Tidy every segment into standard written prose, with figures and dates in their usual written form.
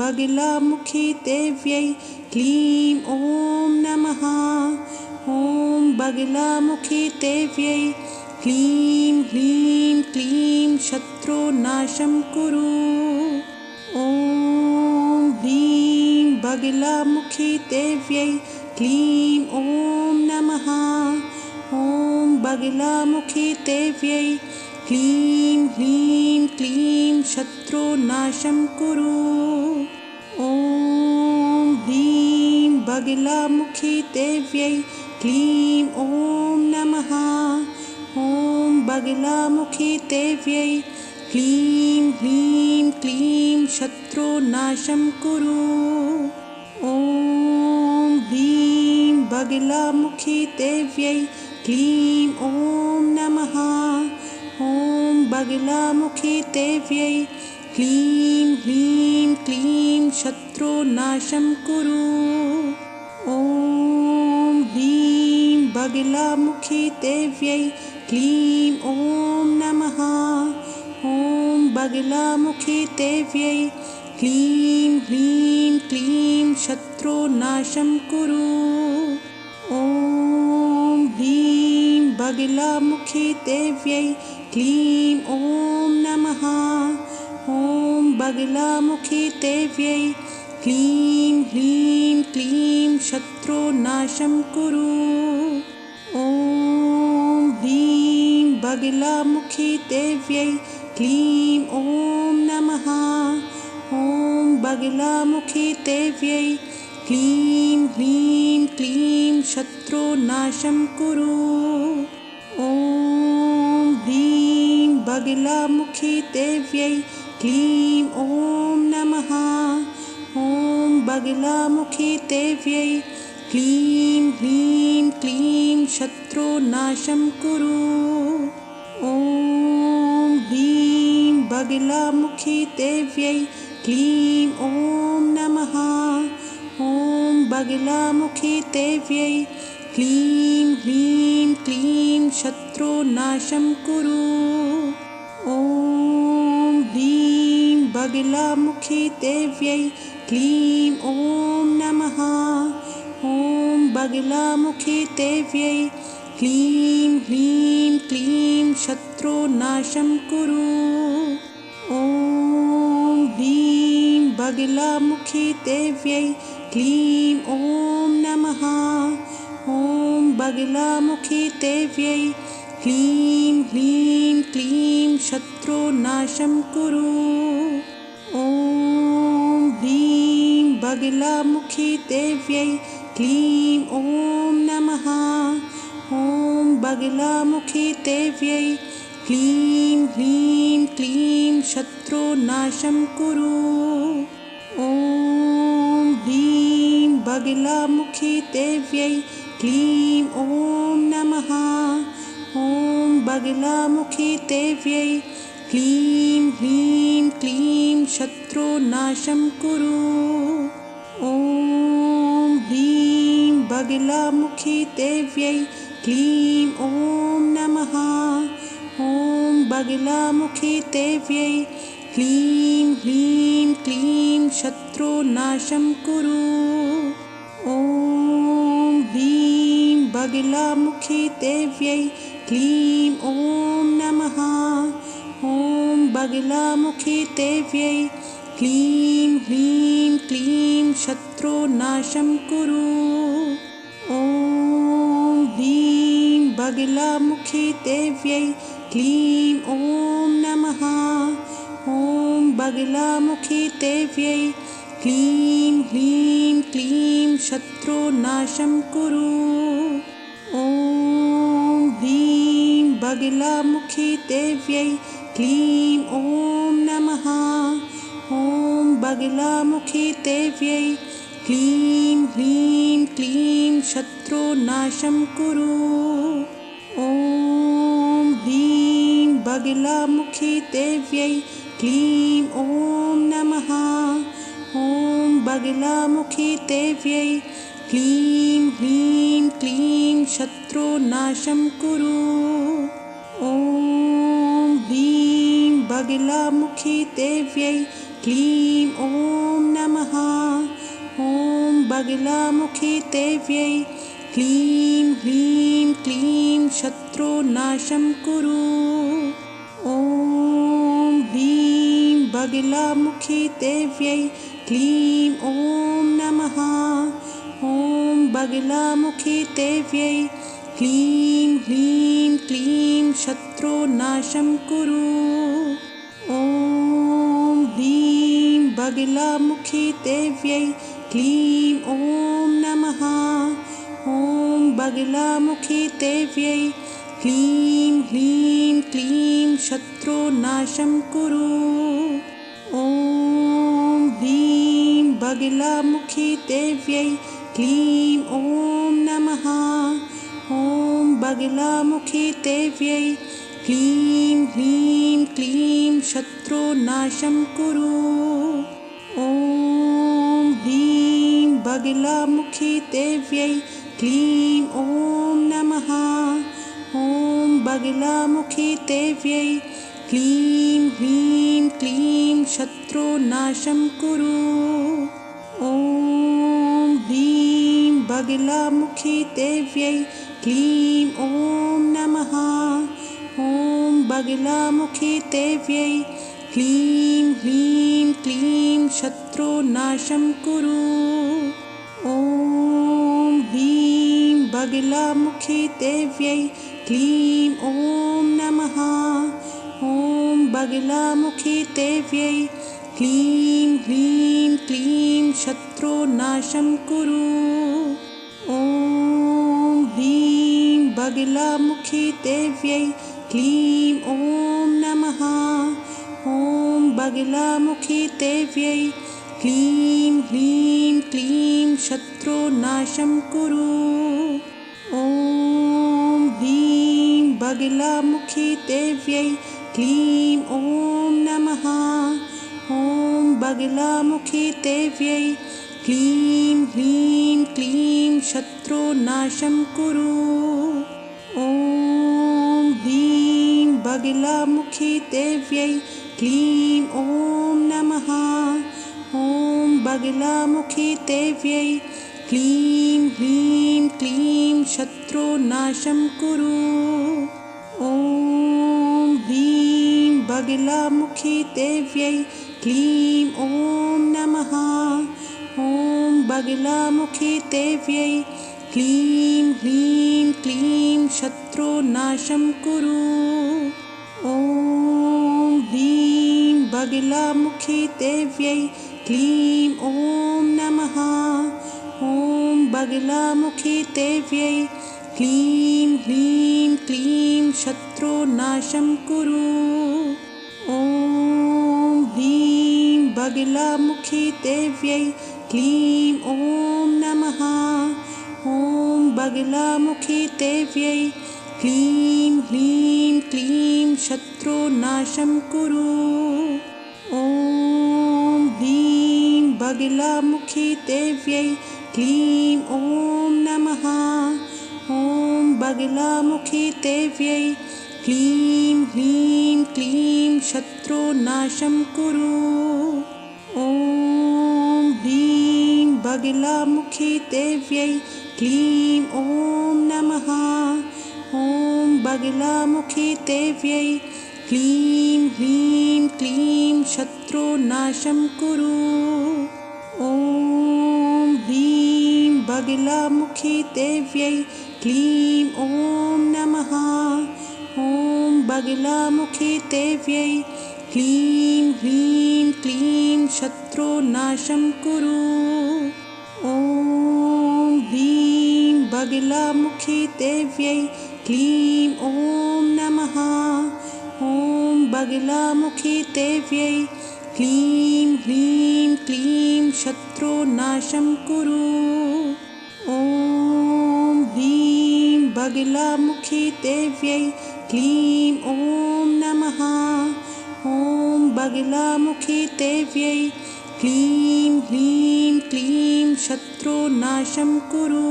बगलामुखी देव्यै क्लीं ॐ नमः। ॐ बगलामुखी देव्यै क्लीं ह्रीं क्लीं शत्रुनाशं कुरु। ॐ ह्रीं बगलामुखी देव्यै क्लीं ॐ नमः। ॐ बगलामुखी देव्यै क्लीं ह्रीं क्लीं शत्रुनाशं कुरु। ॐ ह्रीं बगलामुखी देव्यै क्लीं ॐ नमः। ॐ बगलामुखी देव्यै क्लीं ह्रीं क्लीं शत्रुनाशं कुरु। ॐ ह्रीं बगलामुखी देव्यै क्लीं ॐ नमः। ॐ बगलामुखी देव्यै क्लीं ह्रीं क्लीं शत्रुनाशं कुरु। ॐ ह्रीं बगलामुखी देव्यै क्लीं ॐ नमः। ॐ बगलामुखी देव्यै क्लीं ह्रीं क्लीं शत्रुनाशं कुरु। ॐ ह्रीं बगलामुखी देव्यै क्लीं ॐ नमः। ॐ बगलामुखी देव्यै क्लीं ह्रीं क्लीं शत्रुनाशं कुरु। ॐ ह्रीं बगलामुखी देव्यै क्लीं ॐ नमः। ॐ बगलामुखी देव्यै क्लीं ह्रीं क्लीं शत्रुनाशं कुरु। ॐ ह्रीं बगलामुखी देव्यै क्लीं ॐ नमः। ॐ बगलामुखी देव्यै क्लीं ह्रीं क्लीं शत्रुनाशं कुरु। ॐ ह्रीं बगलामुखी देव्यै क्लीं ॐ नमः। ॐ बगलामुखी देव्यै क्लीं ह्रीं क्लीं शत्रुनाशं कुरु। ॐ ह्रीं बगलामुखी देव्यै क्लीं ॐ नमः। ॐ बगलामुखी देव्यै क्लीं ह्रीं क्लीं शत्रुनाशं कुरु। ॐ ह्रीं बगलामुखी देव्यै क्लीं ॐ नमः। ॐ बगलामुखी देव्यै क्लीं ह्रीं क्लीं शत्रुनाशं कुरु। ॐ ह्रीं बगलामुखी देव्यै क्लीं ॐ नमः। ॐ बगलामुखी देव्यै क्लीं ह्रीं क्लीं शत्रुनाशं कुरु। ॐ ह्रीं बगलामुखी देव्यै क्लीं ॐ नमः। ॐ बगलामुखी देव्यै क्लीं ह्रीं क्लीं शत्रुनाशं कुरु। ॐ ह्रीं बगलामुखी देव्यै क्लीं ॐ नमः। ॐ बगलामुखी देव्यै क्लीं ह्रीं क्लीं शत्रुनाशं कुरु। ॐ ह्रीं बगलामुखी देव्यै क्लीं ॐ नमः। ॐ बगलामुखी देव्यै क्लीं ह्रीं क्लीं शत्रुनाशं कुरु। ॐ ह्रीं बगलामुखी देव्यै क्लीं ॐ नमः। ॐ बगलामुखी देव्यै क्लीं ह्रीं क्लीं शत्रुनाशं कुरु। ॐ ह्रीं बगलामुखी देव्यै क्लीं ॐ नमः। ॐ बगलामुखी देव्यै क्लीं ह्रीं क्लीं शत्रुनाशं कुरु। ॐ ह्रीं बगलामुखी देव्यै क्लीं ॐ नमः। ॐ बगलामुखी देव्यै क्लीं ह्रीं क्लीं शत्रुनाशं कुरु। ॐ ह्रीं बगलामुखी देव्यै क्लीं ॐ नमः। ॐ बगलामुखी देव्यै क्लीं ह्रीं क्लीं शत्रुनाशं कुरु। ॐ ह्रीं बगलामुखी देव्यै क्लीं ॐ नमः। ॐ बगलामुखी देव्यै क्लीं ह्रीं क्लीं शत्रुनाशं कुरु। ॐ ह्रीं बगलामुखी देव्यै क्लीं ॐ नमः। ॐ बगलामुखी देव्यै क्लीं ह्रीं क्लीं शत्रुनाशं कुरु। ॐ ह्रीं बगलामुखी देव्यै क्लीं ॐ नमः। ॐ बगलामुखी देव्यै क्लीं ह्रीं क्लीं शत्रुनाशं कुरु। ॐ ह्रीं बगलामुखी देव्यै क्लीं ॐ नमः। ॐ बगलामुखी देव्यै क्लीं ह्रीं क्लीं शत्रुनाशं कुरु। ॐ ह्रीं बगलामुखी देव्यै क्लीं ॐ नमः। ॐ बगलामुखी देव्यै क्लीं ह्रीं क्लीं शत्रुनाशं कुरु। ॐ ह्रीं बगलामुखी देव्यै क्लीं ॐ नमः। ॐ बगलामुखी देव्यै क्लीं ह्रीं क्लीं शत्रुनाशं कुरु। ॐ ह्रीं बगलामुखी देव्यै क्लीं ॐ नमः। ॐ बगलामुखी देव्यै क्लीं ह्रीं क्लीं शत्रुनाशं कुरु। ॐ ह्रीं बगलामुखी देव्यै क्लीं ॐ नमः। ॐ बगलामुखी देव्यै क्लीं ह्रीं क्लीं शत्रुनाशं कुरु। ॐ ह्रीं बगलामुखी देव्यै क्लीं ॐ नमः। ॐ बगलामुखी देव्यै क्लीं ह्रीं क्लीं शत्रुनाशं कुरु। ॐ ह्रीं बगलामुखी देव्यै क्लीं ॐ नमः। ॐ बगलामुखी देव्यै क्लीं ह्रीं क्लीं शत्रुनाशं कुरु। ॐ ह्रीं बगलामुखी देव्यै क्लीं ॐ नमः। ॐ बगलामुखी देव्यै क्लीं ह्रीं क्लीं शत्रुनाशं कुरु। ॐ ह्रीं बगलामुखी देव्यै क्लीं ॐ नमः। ॐ बगलामुखी देव्यै क्लीं ह्रीं क्लीं शत्रुनाशं कुरु। ॐ ह्रीं बगलामुखी देव्यै क्लीं ॐ नमः। ॐ बगलामुखी देव्यै क्लीं ह्रीं क्लीं शत्रुनाशं कुरु। ॐ ह्रीं बगलामुखी देव्यै क्लीं ॐ नमः। ॐ बगलामुखी देव्यै क्लीं ह्रीं क्लीं शत्रुनाशं कुरु। ॐ ह्रीं बगलामुखी देव्यै क्लीं ॐ नमः। ॐ बगलामुखी देव्यै क्लीं ह्रीं क्लीं शत्रुनाशं कुरु। ॐ ह्रीं बगलामुखी देव्यै क्लीं ॐ नमः। ॐ बगलामुखी देव्यै क्लीं ह्रीं क्लीं शत्रुनाशं कुरु। ॐ ह्रीं बगलामुखी देव्यै क्लीं ॐ नमः। ॐ बगलामुखी देव्यै क्लीं ह्रीं क्लीं शत्रुनाशं कुरु।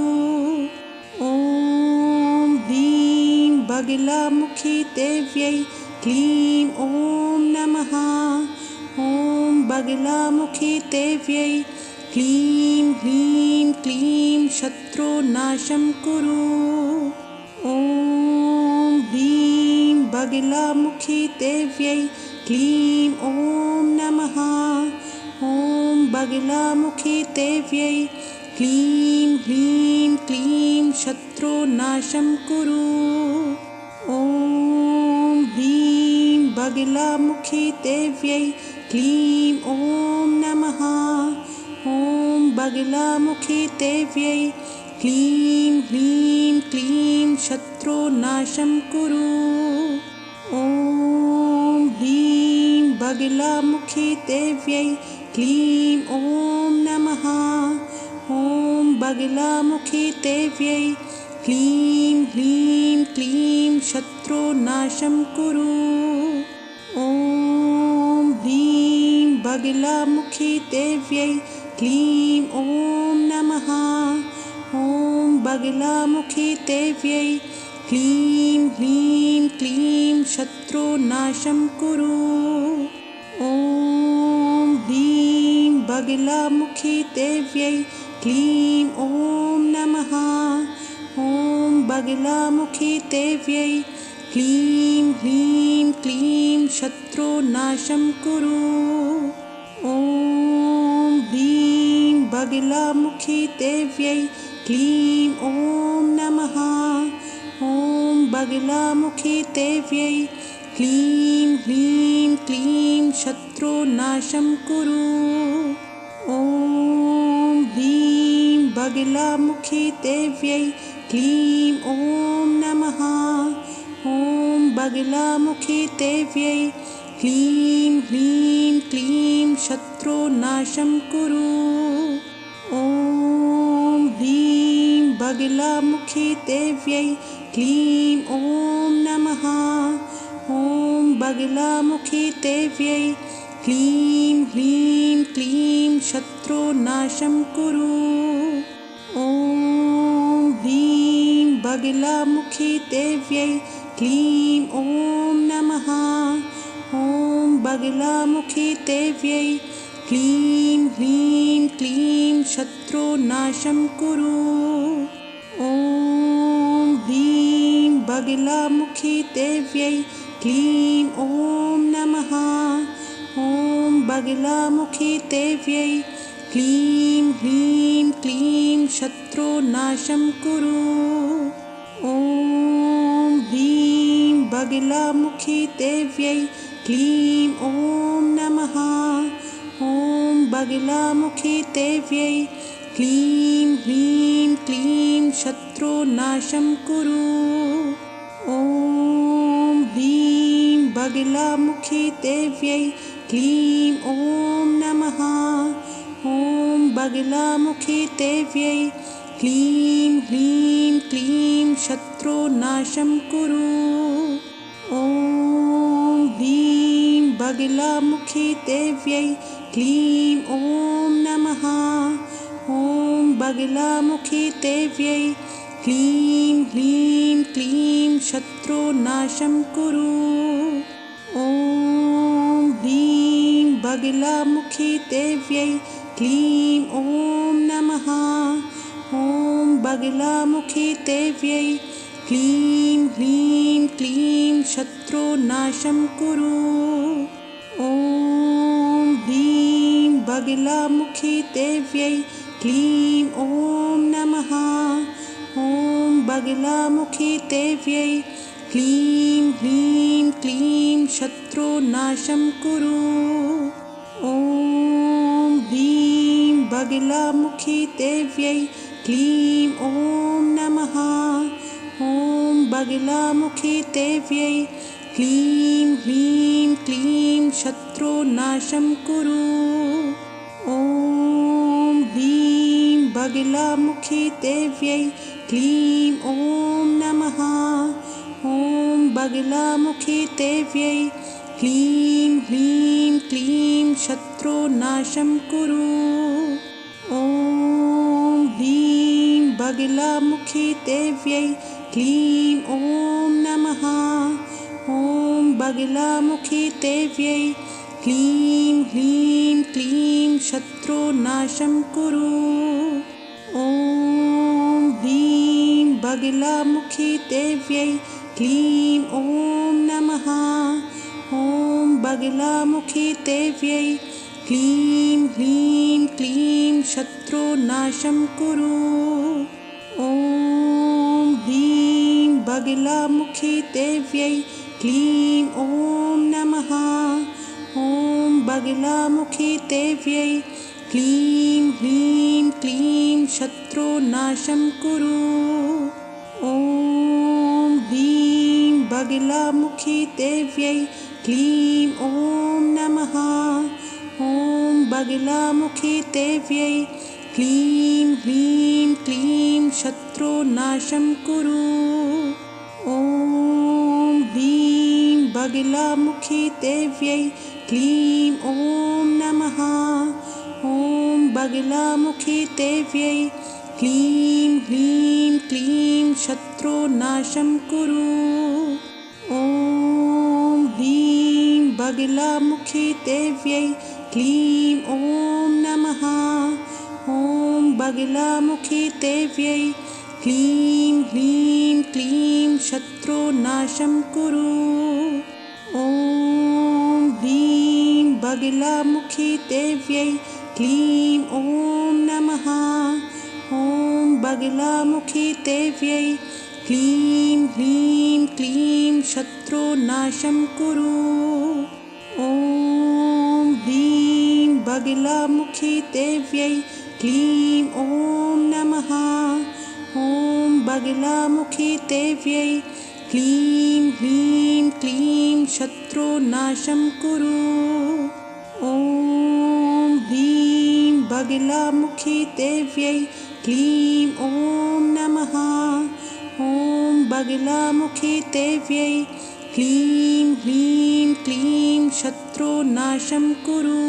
ॐ ह्रीं बगलामुखी देव्यै क्लीं ॐ नमः। ॐ बगलामुखी देव्यै क्लीं ह्रीं क्लीं शत्रुनाशं कुरु। ॐ ह्रीं बगलामुखी देव्यै क्लीं ॐ नमः। ॐ बगलामुखी देव्यै क्लीं ह्रीं क्लीं शत्रुनाशं कुरु। ॐ ह्रीं बगलामुखी देव्यै क्लीं ॐ नमः। ॐ बगलामुखी देव्यै क्लीं ह्रीं क्लीं शत्रुनाशं कुरु। ॐ ह्रीं बगलामुखी देव्यै क्लीं ॐ नमः। ॐ बगलामुखी देव्यै क्लीं ह्रीं क्लीं शत्रुनाशं कुरु। ॐ ह्रीं बगलामुखी देव्यै क्लीं ॐ नमः। ॐ बगलामुखी देव्यै क्लीं ह्रीं क्लीं शत्रुनाशं कुरु। ॐ ह्रीं बगलामुखी देव्यै क्लीं ॐ नमः। ॐ बगलामुखी देव्यै क्लीं ह्रीं क्लीं शत्रुनाशं कुरु। ॐ ह्रीं बगलामुखी देव्यै क्लीं ॐ नमः। ॐ बगलामुखी देव्यै क्लीं ह्रीं क्लीं शत्रुनाशं कुरु। ॐ ह्रीं बगलामुखी देव्यै क्लीं ॐ नमः। ॐ बगलामुखी देव्यै क्लीं ह्रीं क्लीं शत्रुनाशं कुरु। ॐ ह्रीं बगलामुखी देव्यै क्लीं ॐ नमः। ॐ बगलामुखी देव्यै क्लीं ह्रीं क्लीं शत्रुनाशं कुरु। ॐ ह्रीं बगलामुखी देव्यै क्लीं ॐ नमः। ॐ बगलामुखी देव्यै क्लीं ह्रीं क्लीं शत्रुनाशं कुरु। ॐ ह्रीं बगलामुखी देव्यै क्लीं ॐ नमः। ॐ बगलामुखी देव्यै क्लीं ह्रीं क्लीं शत्रुनाशं कुरु। ॐ ह्रीं बगलामुखी देव्यै क्लीं ॐ नमः। ॐ बगलामुखी देव्यै क्लीं ह्रीं क्लीं शत्रुनाशं कुरु। ॐ ह्रीं बगलामुखी देव्यै क्लीं ॐ नमः। ॐ बगलामुखी देव्यै क्लीं ह्रीं क्लीं शत्रुनाशं कुरु। ॐ ह्रीं बगलामुखी देव्यै क्लीं ॐ नमः। ॐ बगलामुखी देव्यै क्लीं ह्रीं क्लीं शत्रुनाशं कुरु। ॐ ह्रीं बगलामुखी देव्यै क्लीं ॐ नमः। ॐ बगलामुखी देव्यै क्लीं ह्रीं क्लीं शत्रुनाशं कुरु। ॐ ह्रीं बगलामुखी देव्यै क्लीं ॐ नमः। ॐ बगलामुखी देव्यै क्लीं ह्रीं क्लीं शत्रुनाशं कुरु। ॐ ह्रीं बगलामुखी देव्यै क्लीं ॐ नमः। ॐ बगलामुखी देव्यै क्लीं ह्रीं क्लीं शत्रुनाशं कुरु। ॐ ह्रीं बगलामुखी देव्यै क्लीं ॐ नमः। ॐ बगलामुखी देव्यै क्लीं ह्रीं क्लीं शत्रुनाशं कुरु। ॐ ह्रीं बगलामुखी देव्यै क्लीं ॐ नमः। ॐ बगलामुखी देव्यै क्लीं ह्रीं क्लीं शत्रुनाशं कुरु। ॐ ह्रीं बगलामुखी देव्यै क्लीं ॐ नमः। ॐ बगलामुखी देव्यै क्लीं ह्रीं क्लीं शत्रुनाशं कुरु। ॐ ह्रीं बगलामुखी देव्यै क्लीं ॐ नमः। ॐ बगलामुखी देव्यै क्लीं ह्रीं क्लीं शत्रुनाशं कुरु। ॐ ह्रीं बगलामुखी देव्यै क्लीं ॐ नमः। ॐ बगलामुखी देव्यै क्लीं ह्रीं क्लीं शत्रुनाशं कुरु। ॐ ह्रीं बगलामुखी देव्यै क्लीं ॐ नमः। ॐ बगलामुखी देव्यै क्लीं ह्रीं क्लीं शत्रुनाशं कुरु। ॐ ह्रीं बगलामुखी देव्यै क्लीं ॐ नमः। ॐ बगलामुखी देव्यै क्लीं ह्रीं क्लीं शत्रुनाशं कुरु। ॐ ह्रीं बगलामुखी देव्यै क्लीं ॐ नमः। ॐ बगलामुखी देव्यै क्लीं ह्रीं क्लीं शत्रुनाशं कुरु। ॐ ह्रीं बगलामुखी देव्यै क्लीं ॐ नमः। ॐ बगलामुखी देव्यै क्लीं ह्रीं क्लीं शत्रुनाशं कुरु। ॐ ह्रीं बगलामुखी देव्यै क्लीं ॐ नमः। ॐ बगलामुखी देव्यै क्लीं ह्रीं क्लीं शत्रुनाशं कुरु।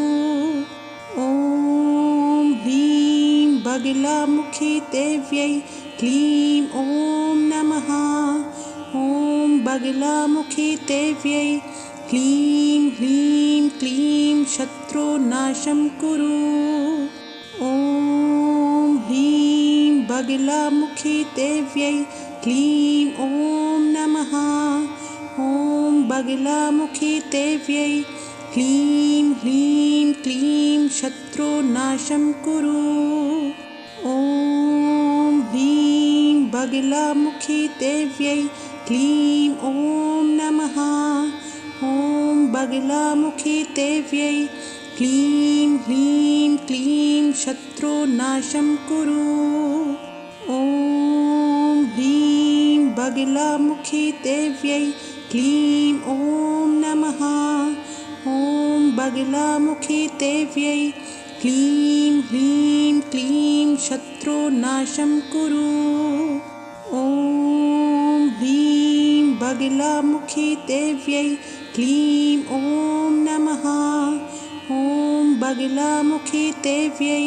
ॐ ह्रीं बगलामुखी देव्यै क्लीं ॐ नमः। ॐ बगलामुखी देव्यै क्लीं ह्रीं क्लीं शत्रुनाशं कुरु। ॐ ह्रीं बगलामुखी देव्यै क्लीं ॐ नमः। ॐ बगलामुखी देव्यै क्लीं ह्रीं क्लीं शत्रुनाशं कुरु। ॐ ह्रीं बगलामुखी देव्यै क्लीं ॐ नमः। ॐ बगलामुखी देव्यै क्लीं ह्रीं क्लीं शत्रुनाशं कुरु। ॐ ह्रीं बगलामुखी देव्यै क्लीं ॐ नमः। ॐ बगलामुखी देव्यै क्लीं ह्रीं क्लीं शत्रुनाशं कुरु। ॐ ह्रीं बगलामुखी देव्यै क्लीं ॐ नमः। ॐ बगलामुखी देव्यै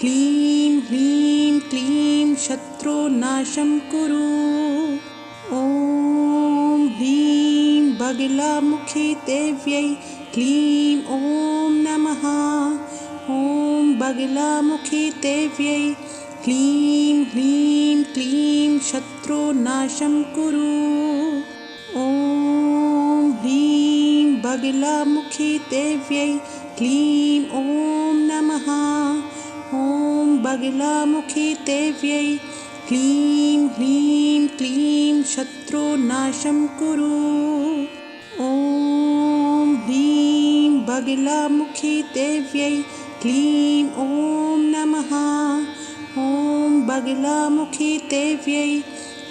क्लीं ह्रीं क्लीं शत्रुनाशं कुरु। ॐ ह्रीं बगलामुखी देव्यै क्लीं ॐ नमः। ॐ बगलामुखी देव्यै क्लीं ह्रीं क्लीं शत्रुनाशं कुरु। ॐ ह्रीं बगलामुखी देव्यै क्लीं ॐ नमः। ॐ बगलामुखी देव्यै क्लीं ह्रीं क्लीं शत्रुनाशं कुरु। ॐ ह्रीं बगलामुखी देव्यै क्लीं ॐ नमः। ॐ बगलामुखी देव्यै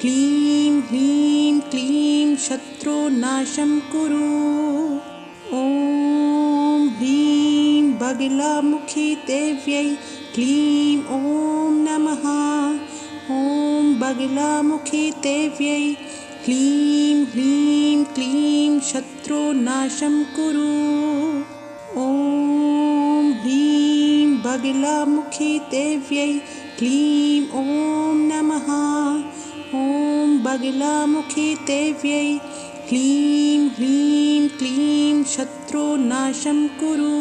क्लीं ह्रीं क्लीं शत्रुनाशं कुरु। ॐ ह्रीं बगलामुखी देव्यै क्लीं ॐ नमः। ॐ बगलामुखी देव्यै क्लीं ह्रीं क्लीं शत्रुनाशं कुरु। ॐ ह्रीं बगलामुखी देव्यै क्लीं ॐ नमः। ॐ बगलामुखी देव्यै क्लीं ह्रीं क्लीं शत्रु शत्रुनाशं कुरु।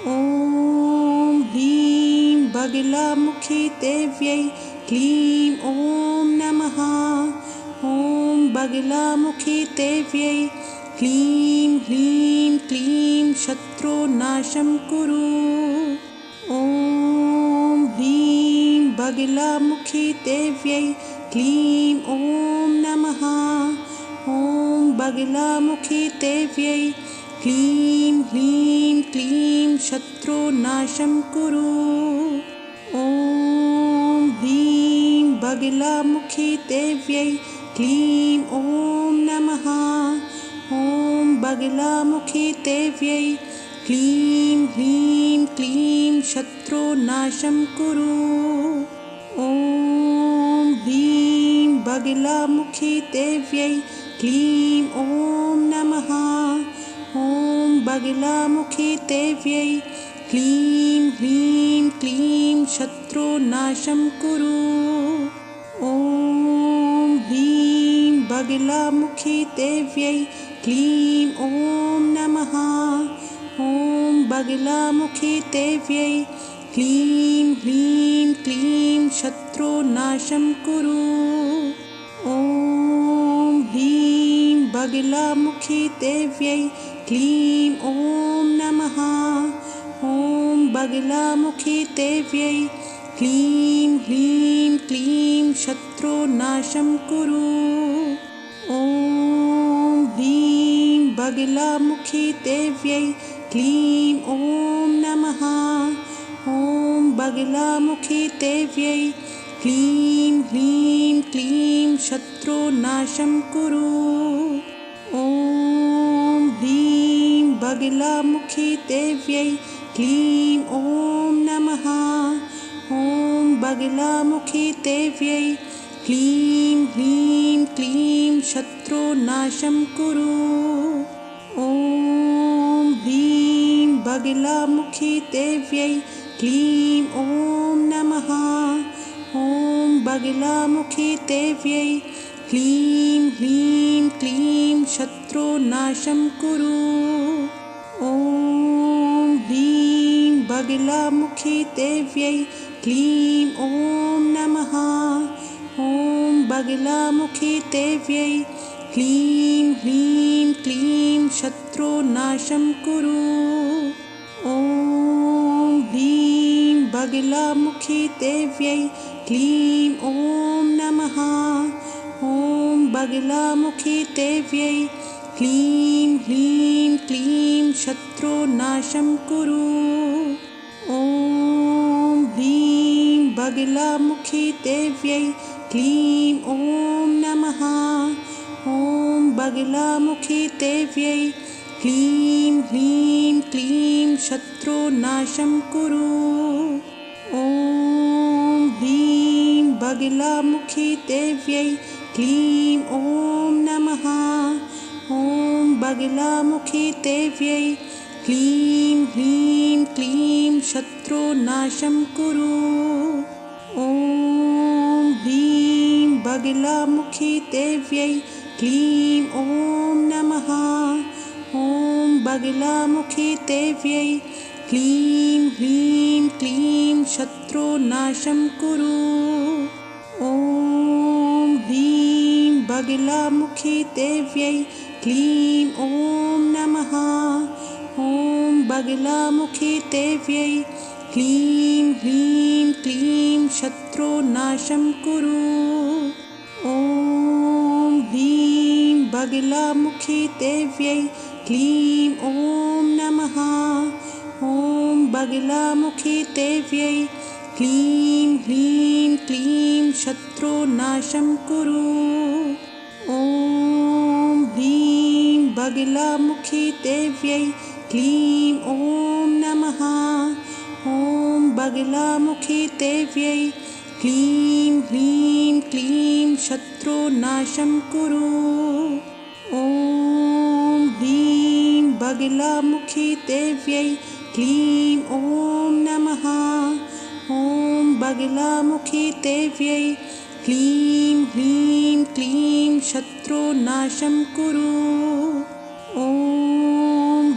ॐ ह्रीं बगलामुखी देव्यै क्लीं ॐ नमः। ॐ बगलामुखी देव्यै क्लीं ह्रीं क्लीं शत्रुनाशं कुरु। ॐ ह्रीं बगलामुखी देव्यै क्लीं ॐ नमः। ॐ बगलामुखी देव्यै क्लीं ह्रीं क्लीं शत्रुनाशं कुरु। ॐ ह्रीं बगलामुखी देव्यै क्लीं ॐ नमः। ॐ बगलामुखी देव्यै क्लीं ह्रीं क्लीं शत्रुनाशं कुरु। ॐ ह्रीं बगलामुखी देव्यै क्लीं ॐ नमः। ॐ बगलामुखी देव्यै क्लीं ह्रीं क्लीं शत्रुनाशं कुरु। ॐ ह्रीं बगलामुखी देव्यै क्लीं ॐ नमः। ॐ बगलामुखी देव्यै क्लीं ह्रीं क्लीं शत्रुनाशं कुरु। ॐ ह्रीं बगलामुखी देव्यै क्लीं ॐ नमः। ॐ बगलामुखी देव्यै क्लीं ह्रीं क्लीं शत्रुनाशं कुरु। ॐ ह्रीं बगलामुखी देव्यै क्लीं ॐ नमः। ॐ बगलामुखी देव्यै क्लीं ह्रीं क्लीं शत्रुनाशं कुरु। ॐ ह्रीं बगलामुखी देव्यै क्लीं ॐ नमः। ॐ बगलामुखी देव्यै क्लीं ह्रीं क्लीं शत्रुनाशं कुरु। ॐ ह्रीं बगलामुखी देव्यै क्लीं ॐ नमः। ॐ बगलामुखी देव्यै क्लीं ह्रीं क्लीं शत्रुनाशं कुरु। ॐ ह्रीं बगलामुखी देव्यै क्लीं ॐ नमः। ॐ बगलामुखी देव्यै क्लीं ह्रीं क्लीं शत्रुनाशं कुरु। ॐ ह्रीं बगलामुखी देव्यै क्लीं ॐ नमः। ॐ बगलामुखी देव्यै क्लीं ह्रीं क्लीं शत्रुनाशं कुरु। ॐ ह्रीं बगलामुखी देव्यै क्लीं ॐ नमः। ॐ बगलामुखी देव्यै क्लीं ह्रीं क्लीं शत्रुनाशं कुरु। ॐ ह्रीं बगलामुखी देव्यै क्लीं ॐ नमः। ॐ बगलामुखी देव्यै क्लीं ह्रीं क्लीं शत्रुनाशं कुरु। ॐ ह्रीं बगलामुखी देव्यै क्लीं ॐ नमः। ॐ बगलामुखी देव्यै क्लीं ह्रीं क्लीं शत्रुनाशं कुरु। ॐ ह्रीं बगलामुखी देव्यै क्लीं ॐ नमः। ॐ बगलामुखी देव्यै क्लीं ह्रीं क्लीं शत्रुनाशं कुरु। ॐ ह्रीं बगलामुखी देव्यै क्लीं ॐ नमः। ॐ बगलामुखी देव्यै क्लीं ह्रीं क्लीं शत्रुनाशं कुरु। ॐ ह्रीं बगलामुखी देव्यै क्लीं ॐ नमः। ॐ बगलामुखी देव्यै क्लीं ह्रीं क्लीं शत्रुनाशं कुरु। ॐ ह्रीं बगलामुखी देव्यै क्लीं ॐ नमः। ॐ बगलामुखी देव्यै क्लीं ह्रीं क्लीं शत्रुनाशं कुरु। ॐ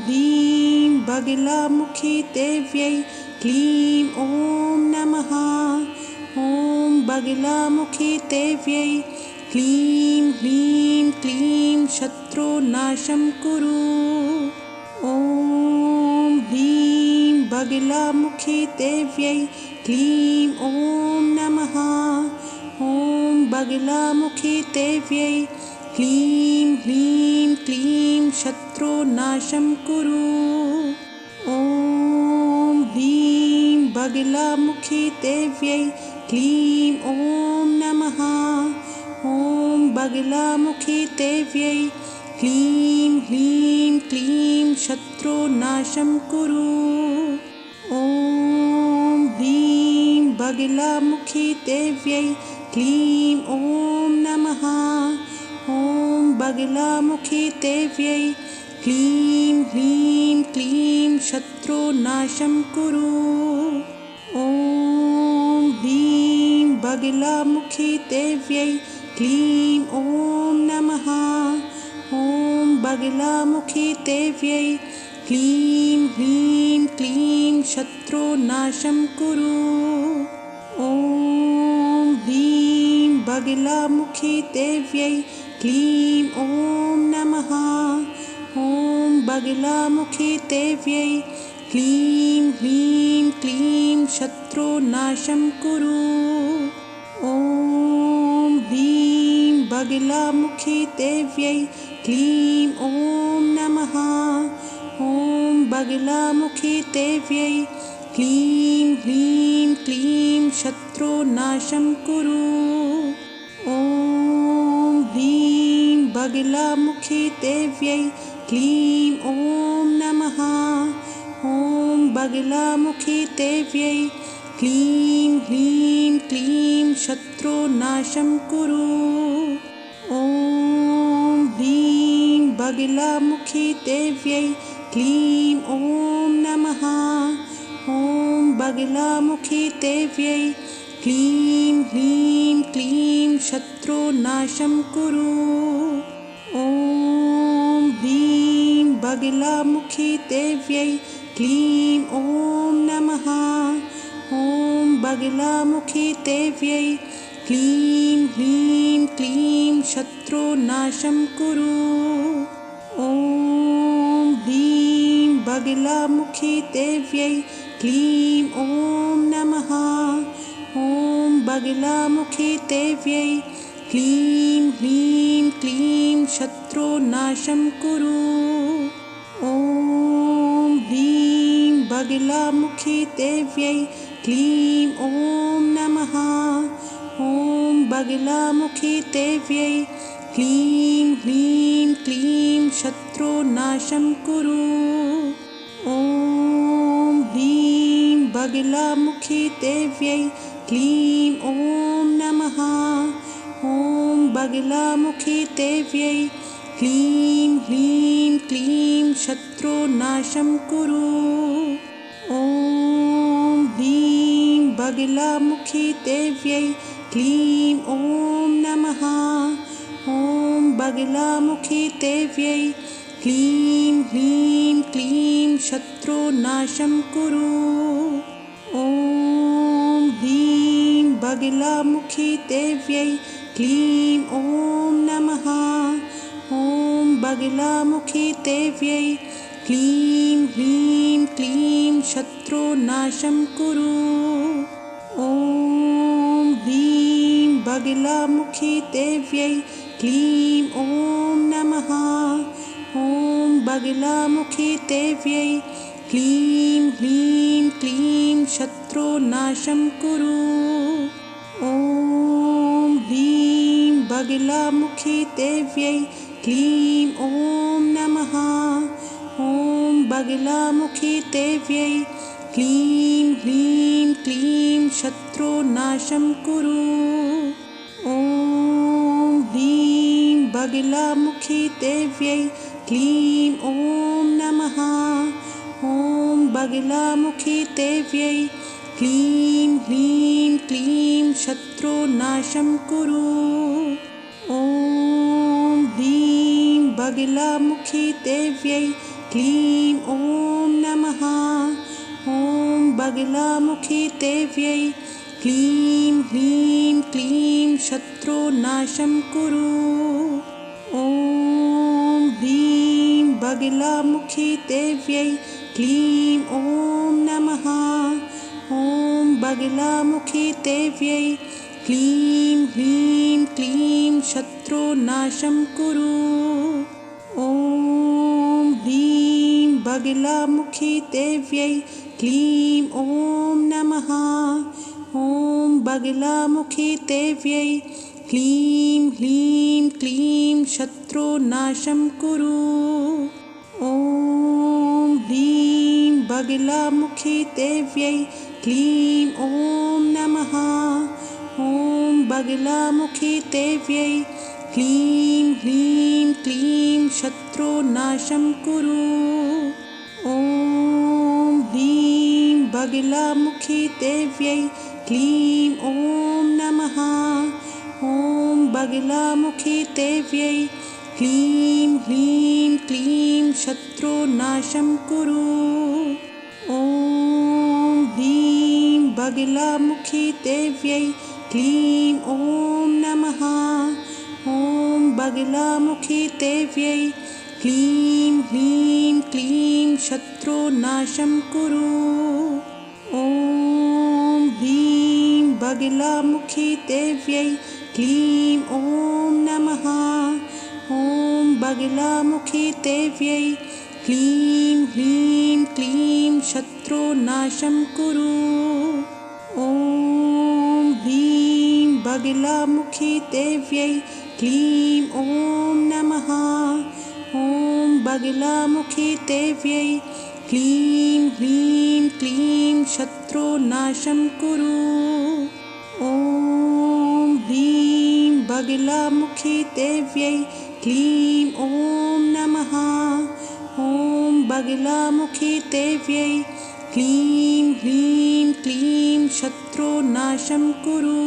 बगलामुखी देव्यै क्लीं ॐ नमः। ॐ बगलामुखी देव्यै क्लीं ह्रीं क्लीं शत्रुनाशं कुरु। ॐ ह्रीं बगलामुखी देव्यै क्लीं ॐ नमः। ॐ बगलामुखी देव्यै क्लीं ह्रीं क्लीं शत्रुनाशं कुरु। ॐ ह्रीं बगलामुखी देव्यै क्लीं ॐ नमः। ॐ बगलामुखी देव्यै क्लीं ह्रीं क्लीं शत्रुनाशं कुरु। ॐ ह्रीं बगलामुखी देव्यै क्लीं ॐ नमः। ॐ बगलामुखी देव्यै क्लीं ह्रीं क्लीं शत्रुनाशं कुरु। ॐ ह्रीं बगलामुखी देव्यै क्लीं ॐ नमः। ॐ बगलामुखी देव्यै क्लीं ह्रीं क्लीं शत्रुनाशं कुरु। ॐ ह्रीं बगलामुखी देव्यै क्लीं ॐ नमः। ॐ बगलामुखी देव्यै क्लीं ह्रीं क्लीं शत्रुनाशं कुरु। ॐ ह्रीं बगलामुखी देव्यै क्लीं ॐ नमः। ॐ बगलामुखी देव्यै क्लीं ह्रीं क्लीं शत्रुनाशं कुरु। ॐ ह्रीं बगलामुखी देव्यै क्लीं ॐ नमः। ॐ बगलामुखी देव्यै क्लीं ह्रीं क्लीं शत्रुनाशं कुरु। ॐ ह्रीं बगलामुखी देव्यै क्लीं ॐ नमः। ॐ बगलामुखी देव्यै क्लीं ह्रीं क्लीं शत्रुनाशं कुरु। ॐ ह्रीं बगलामुखी देव्यै क्लीं ॐ नमः। ॐ बगलामुखी देव्यै क्लीं ह्रीं क्लीं शत्रुनाशं कुरु। ॐ ह्रीं बगलामुखी देव्यै क्लीं ॐ नमः। ॐ बगलामुखी देव्यै क्लीं ह्रीं क्लीं शत्रुनाशं कुरु। ॐ ह्रीं बगलामुखी देव्यै क्लीं ॐ नमः। ॐ बगलामुखी देव्यै क्लीं ह्रीं क्लीं शत्रुनाशं कुरु। ॐ ह्रीं बगलामुखी देव्यै क्लीं ॐ नमः। ॐ बगलामुखी देव्यै क्लीं ह्रीं क्लीं शत्रुनाशं कुरु। ॐ ह्रीं बगलामुखी देव्यै क्लीं ॐ नमः। ॐ बगलामुखी देव्यै क्लीं ह्रीं क्लीं शत्रुनाशं कुरु। ॐ ह्रीं बगलामुखी देव्यै क्लीं ॐ नमः। ॐ बगलामुखी देव्यै क्लीं ह्रीं क्लीं शत्रुनाशं कुरु। ॐ ह्रीं बगलामुखी देव्यै क्लीं ॐ नमः। ॐ बगलामुखी देव्यै क्लीं ह्रीं क्लीं शत्रुनाशं कुरु। ॐ ह्रीं बगलामुखी देव्यै क्लीं ॐ नमः। ॐ बगलामुखी देव्यै क्लीं ह्रीं क्लीं शत्रुनाशं कुरु। ॐ ह्रीं बगलामुखी देव्यै क्लीं ॐ नमः। ॐ बगलामुखी देव्यै क्लीं ह्रीं क्लीं शत्रुनाशं कुरु। ॐ ह्रीं बगलामुखी देव्यै क्लीं ॐ नमः। बगलामुखी देव्यै क्लीं ह्रीं क्लीं शत्रुनाशं कुरु। ॐ ह्रीं बगलामुखी देव्यै क्लीं ॐ नमः। ॐ बगलामुखी देव्यै क्लीं ह्रीं क्लीं शत्रुनाशं कुरु। ॐ ह्रीं बगलामुखी देव्यै क्लीं ॐ नमः। ॐ बगलामुखी देव्यै क्लीं ह्रीं क्लीं शत्रुनाशं कुरु। ॐ ह्रीं बगलामुखी देव्यै क्लीं ॐ नमः। ॐ बगलामुखी देव्यै क्लीं ह्रीं क्लीं शत्रुनाशं कुरु। ॐ ह्रीं बगलामुखी देव्यै क्लीं ॐ नमः। ॐ बगलामुखी देव्यै क्लीं ह्रीं क्लीं शत्रुनाशं कुरु। ॐ ह्रीं बगलामुखी देव्यै क्लीं ॐ नमः। ॐ बगलामुखी देव्यै क्लीं ह्रीं क्लीं शत्रुनाशं कुरु। ॐ ह्रीं बगलामुखी देव्यै क्लीं ॐ नमः। ॐ बगलामुखी देव्यै क्लीं ह्रीं क्लीं शत्रुनाशं कुरु। ॐ ह्रीं बगलामुखी देव्यै क्लीं ॐ नमः। ॐ बगलामुखी देव्यै क्लीं ह्रीं क्लीं शत्रुनाशं कुरु। ॐ ह्रीं बगलामुखी देव्यै क्लीं ॐ नमः। ॐ बगलामुखी देव्यै क्लीं ह्रीं क्लीं शत्रुनाशं कुरु।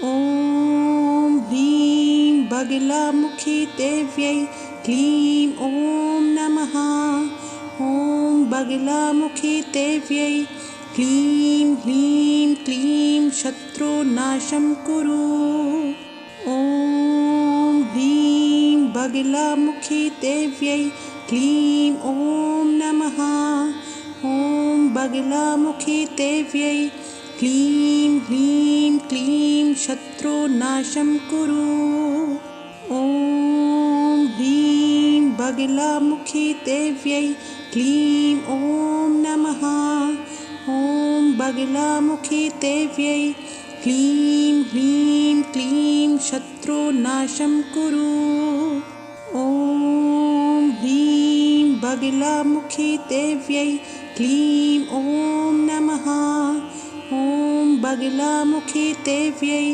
ॐ ह्रीं बगलामुखी देव्यै क्लीं ॐ नमः। ॐ बगलामुखी देव्यै क्लीं ह्रीं क्लीं शत्रुनाशं कुरु। ॐ ह्रीं बगलामुखी देव्यै क्लीं ॐ नमः। ॐ बगलामुखी देव्यै क्लीं ह्रीं क्लीं शत्रुनाशं कुरु। ॐ ह्रीं बगलामुखी देव्यै क्लीं ॐ नमः। ॐ बगलामुखी देव्यै क्लीं ह्रीं क्लीं शत्रुनाशं कुरु। ॐ ह्रीं बगलामुखी देव्यै क्लीं ॐ नमः। ॐ बगलामुखी देव्यै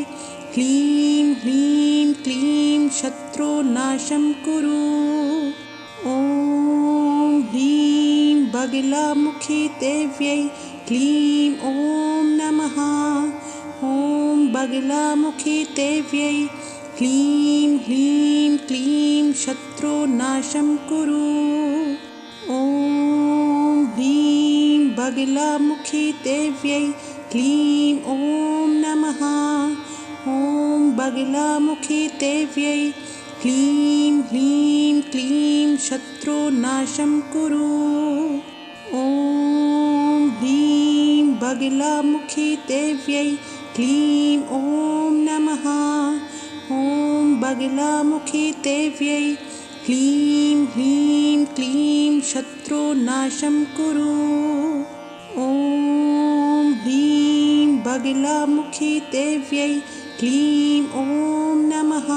क्लीं ह्रीं क्लीं शत्रुनाशं कुरु। ॐ ह्रीं बगलामुखी देव्यै क्लीं ॐ नमः। ॐ बगलामुखी देव्यै क्लीं ह्रीं क्लीं शत्रुनाशं कुरु। ॐ ह्रीं बगलामुखी देव्यै क्लीं ॐ नमः। ॐ बगलामुखी देव्यै क्लीं ह्रीं क्लीं शत्रुनाशं कुरु। ॐ ह्रीं बगलामुखी देव्यै क्लीं ॐ नमः। ॐ बगलामुखी देव्यै क्लीं ह्रीं क्लीं शत्रुनाशं कुरु। ॐ ह्रीं बगलामुखी देव्यै क्लीं ॐ नमः।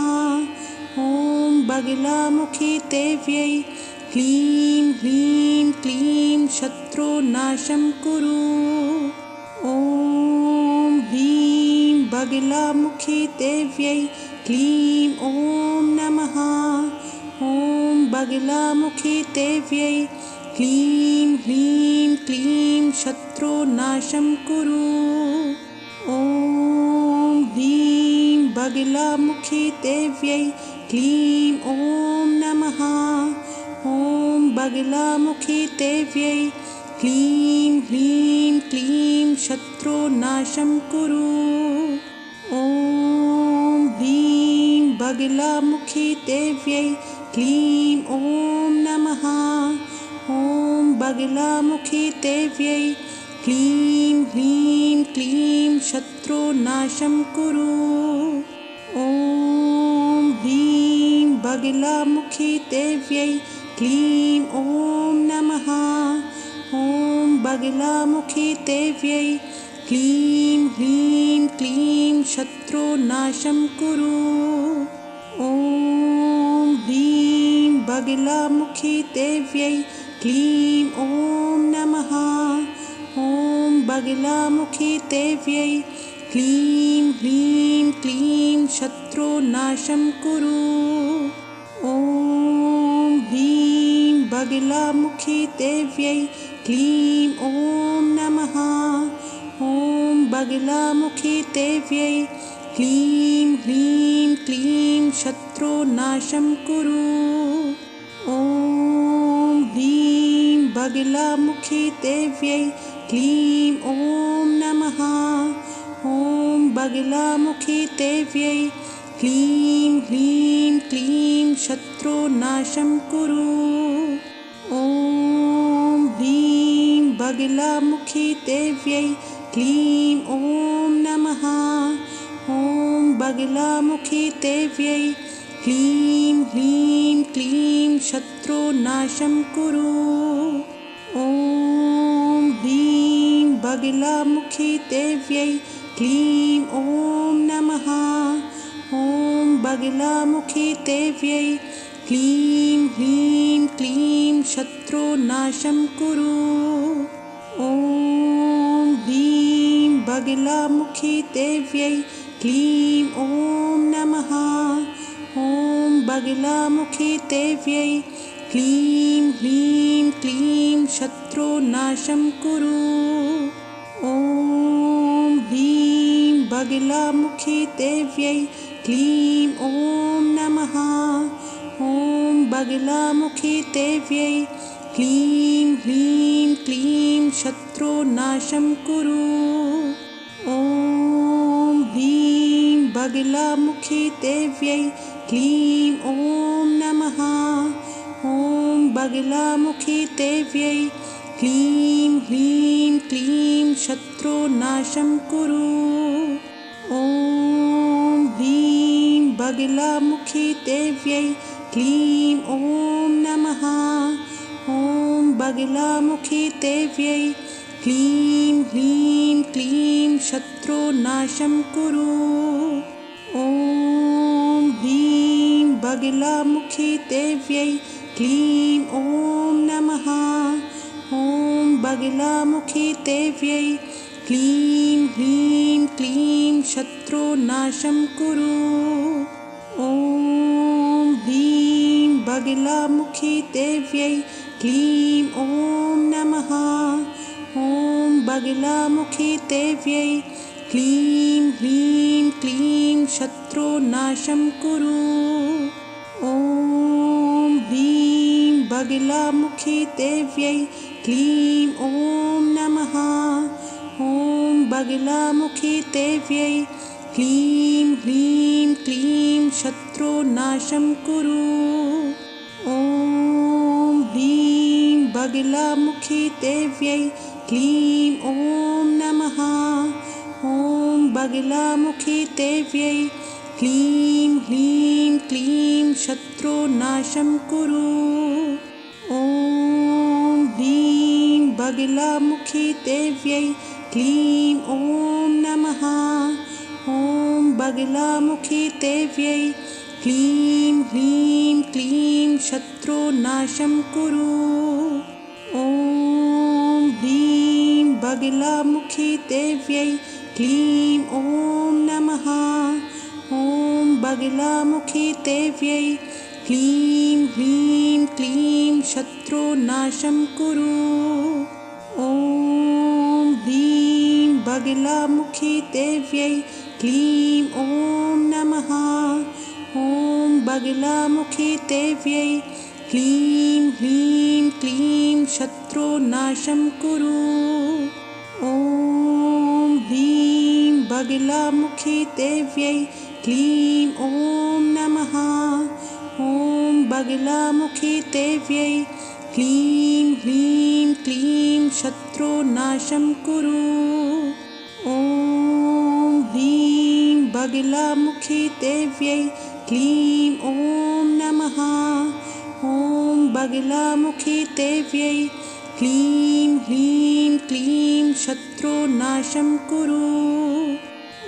ॐ बगलामुखी देव्यै क्लीं ह्रीं क्लीं शत्रुनाशं कुरु। ॐ ह्रीं बगलामुखी देव्यै क्लीं ॐ नमः। ॐ बगलामुखी देव्यै क्लीं ह्रीं क्लीं शत्रुनाशं कुरु। ॐ ह्रीं बगलामुखी देव्यै क्लीं ॐ नमः। ॐ बगलामुखी देव्यै क्लीं ह्रीं क्लीं शत्रुनाशं कुरु। ॐ ह्रीं बगलामुखी देव्यै क्लीं ॐ नमः। ॐ बगलामुखी देव्यै क्लीं ह्रीं क्लीं शत्रुनाशं कुरु। ॐ ह्रीं बगलामुखी देव्यै क्लीं ॐ नमः। ॐ बगलामुखी देव्यै क्लीं ह्रीं क्लीं शत्रुनाशं कुरु। ॐ ह्रीं बगलामुखी देव्यै क्लीं ॐ नमः। ॐ बगलामुखी देव्यै क्लीं ह्रीं क्लीं शत्रुनाशं कुरु। ॐ ह्रीं बगलामुखी देव्यै क्लीं ॐ नमः। ॐ बगलामुखी देव्यै क्लीं ह्रीं क्लीं शत्रुनाशं कुरु। ॐ ह्रीं बगलामुखी देव्यै क्लीं ॐ नमः। ॐ बगलामुखी देव्यै क्लीं ह्रीं क्लीं शत्रुनाशं कुरु। ॐ ह्रीं बगलामुखी देव्यै क्लीं ॐ नमः। ॐ बगलामुखी देव्यै क्लीं ह्रीं क्लीं शत्रुनाशं कुरु। ॐ ह्रीं बगलामुखी देव्यै क्लीं ॐ नमः। ॐ बगलामुखी देव्यै क्लीं ह्रीं क्लीं शत्रुनाशं कुरु। ॐ ह्रीं बगलामुखी देव्यै क्लीं ॐ नमः। ॐ बगलामुखी देव्यै क्लीं ह्रीं क्लीं शत्रुनाशं कुरु। ॐ ह्रीं बगलामुखी देव्यै क्लीं ॐ नमः। ॐ बगलामुखी देव्यै क्लीं ह्रीं क्लीं शत्रुनाशं कुरु। ॐ ह्रीं बगलामुखी देव्यै क्लीं ॐ नमः। ॐ बगलामुखी देव्यै क्लीं ह्रीं क्लीं शत्रुनाशं कुरु। ॐ ह्रीं बगलामुखी देव्यै क्लीं ॐ नमः। ॐ बगलामुखी देव्यै क्लीं ह्रीं क्लीं शत्रुनाशं कुरु। ॐ ह्रीं बगलामुखी देव्यै क्लीं ॐ नमः। ॐ बगलामुखी देव्यै क्लीं ह्रीं क्लीं शत्रुनाशं कुरु। ॐ ह्रीं बगलामुखी देव्यै क्लीं ॐ नमः। ॐ बगलामुखी देव्यै क्लीं ह्रीं क्लीं शत्रुनाशं कुरु। ॐ ह्रीं बगलामुखी देव्यै क्लीं ॐ नमः। ॐ बगलामुखी देव्यै क्लीं ह्रीं क्लीं शत्रुनाशं कुरु। ॐ ह्रीं बगलामुखी देव्यै क्लीं ॐ नमः। ॐ बगलामुखी देव्यै क्लीं ह्रीं क्लीं शत्रुनाशं कुरु। ॐ ह्रीं बगलामुखी देव्यै क्लीं ॐ नमः। ॐ बगलामुखी देव्यै क्लीं ह्रीं क्लीं शत्रुनाशं कुरु। ॐ ह्रीं बगलामुखी देव्यै क्लीं ॐ नमः। ॐ बगलामुखी देव्यै क्लीं ह्रीं क्लीं शत्रुनाशं कुरु। ॐ ह्रीं बगलामुखी देव्यै क्लीं ॐ नमः। ॐ बगलामुखी देव्यै क्लीं ह्रीं क्लीं शत्रुनाशं शत्रुनाशं कुरु। ॐ ह्रीं बगलामुखी देव्यै क्लीं ॐ नमः। ॐ बगलामुखी देव्यै क्लीं ह्रीं क्लीं शत्रुनाशं कुरु। ॐ ह्रीं बगलामुखी देव्यै क्लीं ॐ नमः। ॐ बगलामुखी देव्यै क्लीं ह्रीं क्लीं शत्रुनाशं कुरु।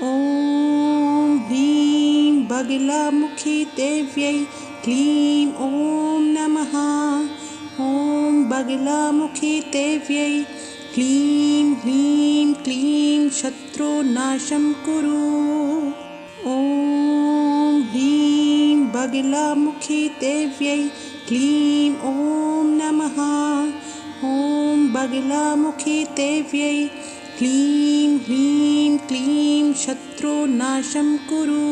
ॐ ह्रीं बगलामुखी देव्यै क्लीं ॐ नमः। ॐ बगलामुखी देव्यै क्लीं ह्रीं क्लीं शत्रुनाशं कुरु। ॐ ह्रीं बगलामुखी देव्यै क्लीं ॐ नमः। ॐ बगलामुखी देव्यै क्लीं ह्रीं क्लीं शत्रुनाशं कुरु।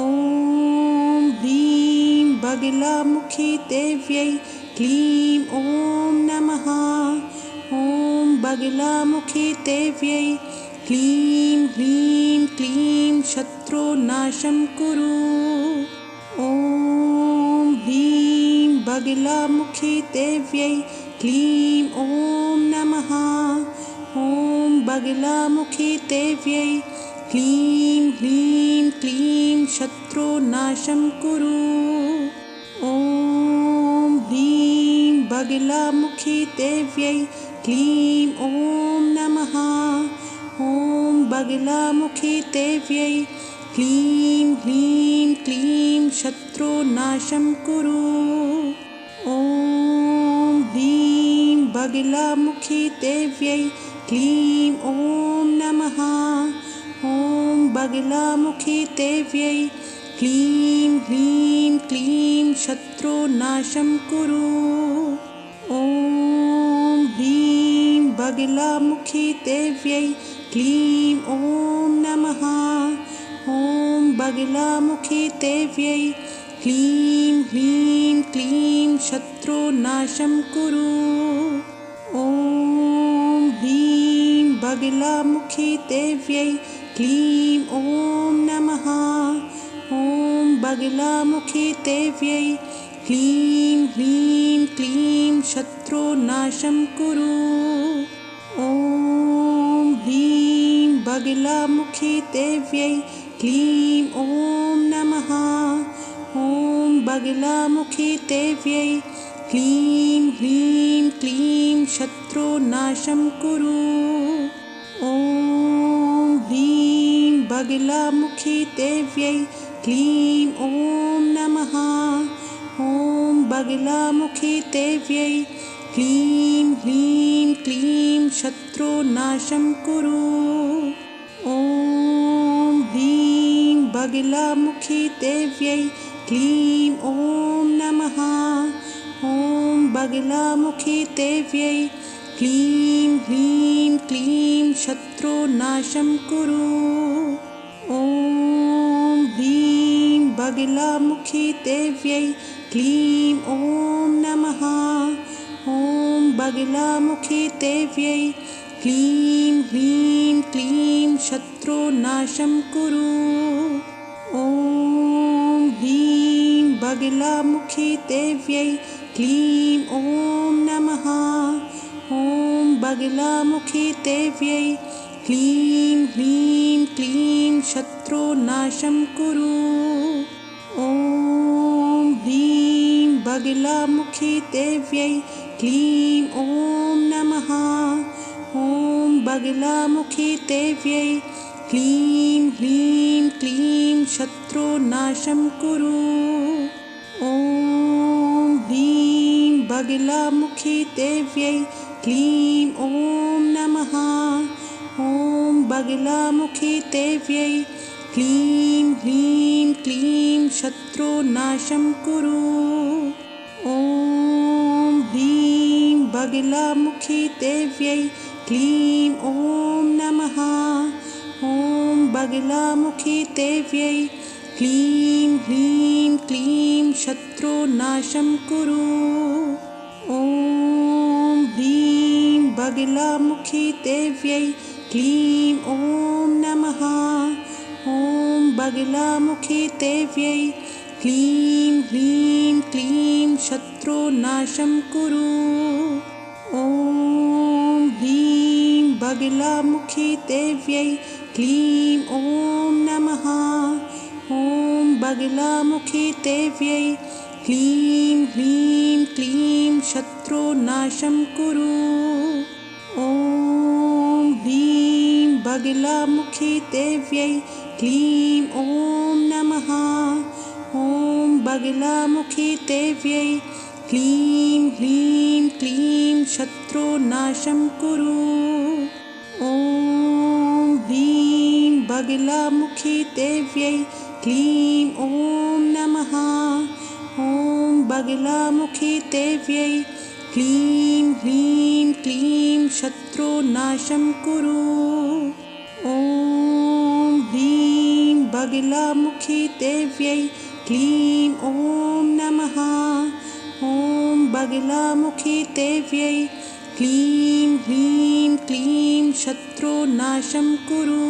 ॐ ह्रीं बगलामुखी देव्यै क्लीं ॐ नमः। ॐ बगलामुखी देव्यै क्लीं ह्रीं क्लीं शत्रुनाशं कुरु। ॐ ह्रीं बगलामुखी देव्यै क्लीं ॐ नमः। ॐ बगलामुखी देव्यै क्लीं ह्रीं क्लीं शत्रुनाशं कुरु। ॐ ह्रीं बगलामुखी देव्यै क्लीं ॐ नमः। ॐ बगलामुखी देव्यै क्लीं ह्रीं क्लीं शत्रुनाशं कुरु। ॐ ह्रीं बगलामुखी देव्यै क्लीं ॐ नमः। ॐ बगलामुखी देव्यै क्लीं ह्रीं क्लीं शत्रुनाशं कुरु। ॐ ह्रीं बगलामुखी देव्यै क्लीं ॐ नमः। ॐ बगलामुखी देव्यै क्लीं ह्रीं क्लीं शत्रुनाशं कुरु। ॐ ह्रीं बगलामुखी देव्यै क्लीं ॐ नमः। ॐ बगलामुखी देव्यै क्लीं ह्रीं क्लीं शत्रुनाशं कुरु। ॐ ह्रीं बगलामुखी देव्यै क्लीं ॐ नमः। ॐ बगलामुखी देव्यै क्लीं ह्रीं क्लीं शत्रुनाशं कुरु। ॐ ह्रीं बगलामुखी देव्यै क्लीं ॐ नमः। ॐ बगलामुखी देव्यै क्लीं ह्रीं क्लीं शत्रुनाशं कुरु। ॐ ह्रीं बगलामुखी देव्यै क्लीं ॐ नमः। ॐ बगलामुखी देव्यै क्लीं ह्रीं क्लीं शत्रुनाशं कुरु। ॐ ह्रीं बगलामुखी देव्यै क्लीं ॐ नमः। ॐ बगलामुखी देव्यै क्लीं ह्रीं क्लीं शत्रुनाशं कुरु। ॐ ह्रीं बगलामुखी देव्यै क्लीं ॐ नमः। ॐ बगलामुखी देव्यै क्लीं ह्रीं क्लीं शत्रुनाशं कुरु। ॐ ह्रीं बगलामुखी देव्यै क्लीं ॐ नमः। ॐ बगलामुखी देव्यै क्लीं ह्रीं क्लीं शत्रुनाशं कुरु। ॐ ह्रीं बगलामुखी देव्यै क्लीं ॐ नमः। ॐ बगलामुखी देव्यै क्लीं ह्रीं क्लीं शत्रुनाशं कुरु। ॐ ह्रीं बगलामुखी देव्यै क्लीं ॐ नमः। ॐ बगलामुखी देव्यै क्लीं ह्रीं क्लीं शत्रुनाशं कुरु। ॐ बगलामुखी देव्यै क्लीं ॐ नमः। ॐ बगलामुखी देव्यै क्लीं ह्रीं क्लीं शत्रुनाशं कुरु। ॐ ह्रीं बगलामुखी देव्यै क्लीं ॐ नमः। ॐ बगलामुखी देव्यै क्लीं ह्रीं क्लीं शत्रुनाशं कुरु। ॐ ह्रीं बगलामुखी देव्यै क्लीं ॐ नमः। ॐ बगलामुखी देव्यै क्लीं ह्रीं क्लीं शत्रुनाशं कुरु। ॐ ह्रीं बगलामुखी देव्यै क्लीं ॐ नमः। ॐ बगलामुखी देव्यै क्लीं ह्रीं क्लीं शत्रुनाशं कुरु। ॐ ह्रीं बगलामुखी देव्यै क्लीं ॐ नमः। ॐ बगलामुखी देव्यै क्लीं ह्रीं क्लीं शत्रुनाशं कुरु।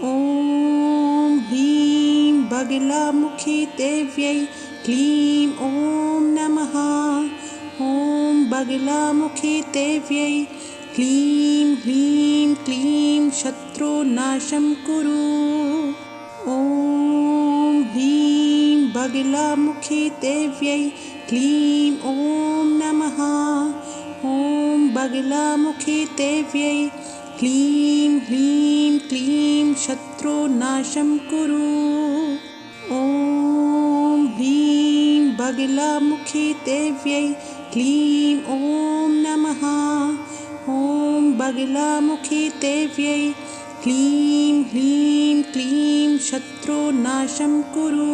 ॐ ह्रीं बगलामुखी देव्यै क्लीं ॐ नमः। ॐ बगलामुखी देव्यै क्लीं ह्रीं क्लीं शत्रुनाशं कुरु। ॐ ह्रीं बगलामुखी देव्यै क्लीं ॐ नमः। ॐ बगलामुखी देव्यै क्लीं ह्रीं क्लीं शत्रुनाशं कुरु। ॐ ह्रीं बगलामुखी देव्यै क्लीं ॐ नमः। ॐ बगलामुखी देव्यै क्लीं ह्रीं क्लीं शत्रुनाशं कुरु।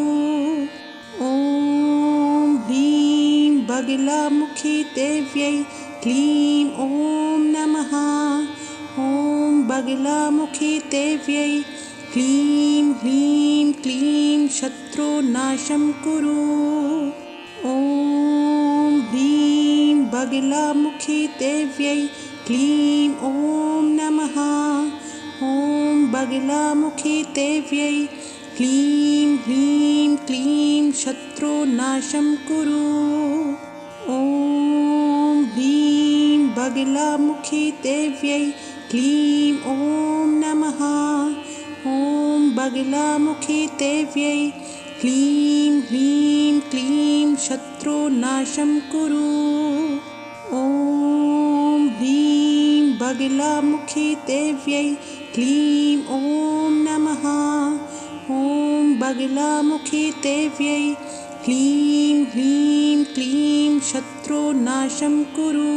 ॐ ह्रीं बगलामुखी देव्यै क्लीं ॐ नमः। ॐ बगलामुखी देव्यै क्लीं ह्रीं क्लीं शत्रुनाशं कुरु। ॐ ह्रीं बगलामुखी देव्यै क्लीं ॐ नमः। ॐ बगलामुखी देव्यै क्लीं ह्रीं क्लीं शत्रुनाशं कुरु। ॐ ह्रीं बगलामुखी देव्यै क्लीं ॐ नमः। ॐ बगलामुखी देव्यै क्लीं ह्रीं क्लीं शत्रुनाशं कुरु। ॐ ह्रीं बगलामुखी देव्यै क्लीं ॐ नमः। ॐ बगलामुखी देव्यै क्लीं ह्रीं क्लीं शत्रुनाशं कुरु।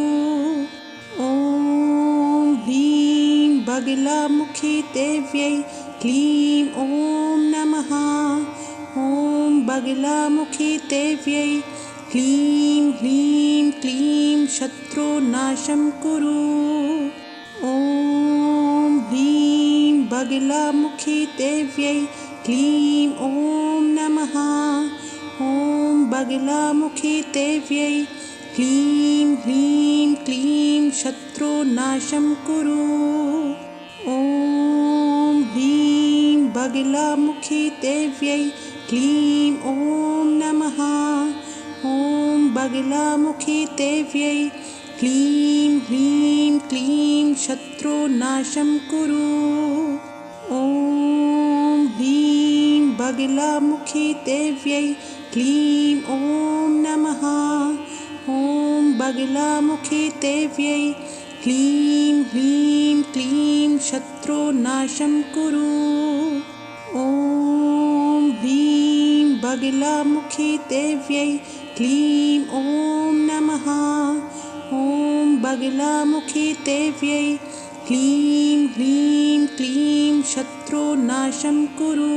ॐ ह्रीं बगलामुखी देव्यै क्लीं ॐ नमः। ॐ बगलामुखी देव्यै क्लीं ह्रीं क्लीं शत्रुनाशं कुरु। ॐ ह्रीं बगलामुखी देव्यै क्लीं ॐ नमः। ॐ बगलामुखी देव्यै क्लीं ह्रीं क्लीं शत्रुनाशं कुरु। ॐ ह्रीं बगलामुखी देव्यै क्लीं ॐ नमः। ॐ बगलामुखी देव्यै क्लीं ह्रीं क्लीं शत्रुनाशं कुरु। ॐ ह्रीं बगलामुखी देव्यै क्लीं ॐ नमः। ॐ बगलामुखी देव्यै क्लीं ह्रीं क्लीं शत्रुनाशं कुरु। ॐ ह्रीं बगलामुखी देव्यै क्लीं ॐ नमः। ॐ बगलामुखी देव्यै क्लीं ह्रीं क्लीं शत्रुनाशं कुरु।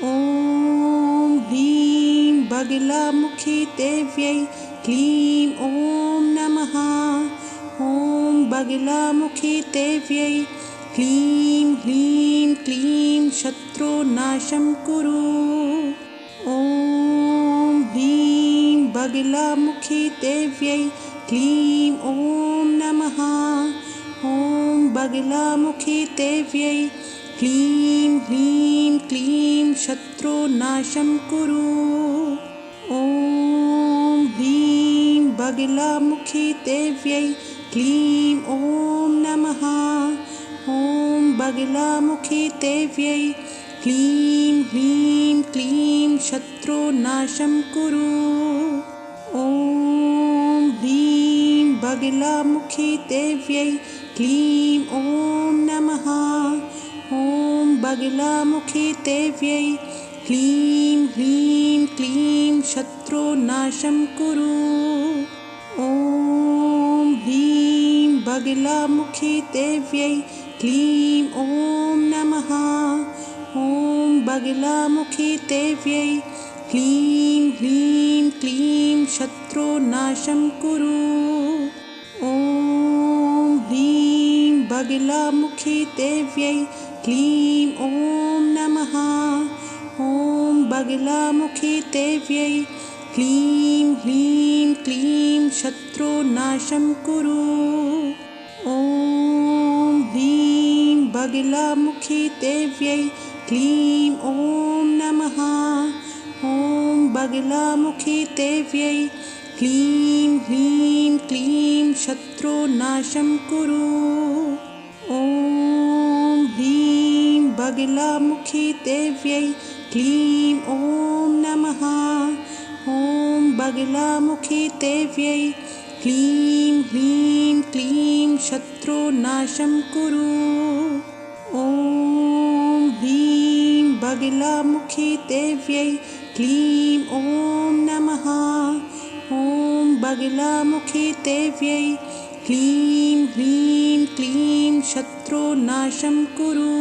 ॐ ह्रीं बगलामुखी देव्यै क्लीं ॐ नमः। ॐ बगलामुखी देव्यै क्लीं ह्रीं क्लीं शत्रुनाशं कुरु। ॐ ह्रीं बगलामुखी देव्यै क्लीं ॐ नमः। बगलामुखी देव्यै क्लीं ह्रीं क्लीं शत्रुनाशं कुरु। ॐ ह्रीं बगलामुखी देव्यै क्लीं ॐ नमः। ॐ बगलामुखी देव्यै क्लीं ह्रीं क्लीं शत्रुनाशं कुरु। ॐ ह्रीं बगलामुखी देव्यै क्लीं ॐ नमः। ॐ बगलामुखी देव्यै क्लीं ह्रीं क्लीं शत्रुनाशं कुरु। ॐ ह्रीं बगलामुखी देव्यै क्लीं ॐ नमः। ॐ बगलामुखी देव्यै क्लीं ह्रीं क्लीं शत्रुनाशं कुरु। ॐ ह्रीं बगलामुखी देव्यै क्लीं ॐ नमः। ॐ बगलामुखी देव्यै क्लीं ह्रीं क्लीं शत्रुनाशं कुरु। ॐ ह्रीं बगलामुखी देव्यै क्लीं ॐ नमः। ॐ बगलामुखी देव्यै क्लीं ह्रीं क्लीं शत्रुनाशं कुरु। ॐ ह्रीं बगलामुखी देव्यै क्लीं ॐ नमः। ॐ बगलामुखी देव्यै क्लीं ह्रीं क्लीं शत्रुनाशं कुरु। ॐ ह्रीं बगलामुखी देव्यै क्लीं ॐ नमः। ॐ बगलामुखी देव्यै क्लीं ह्रीं क्लीं शत्रुनाशं कुरु।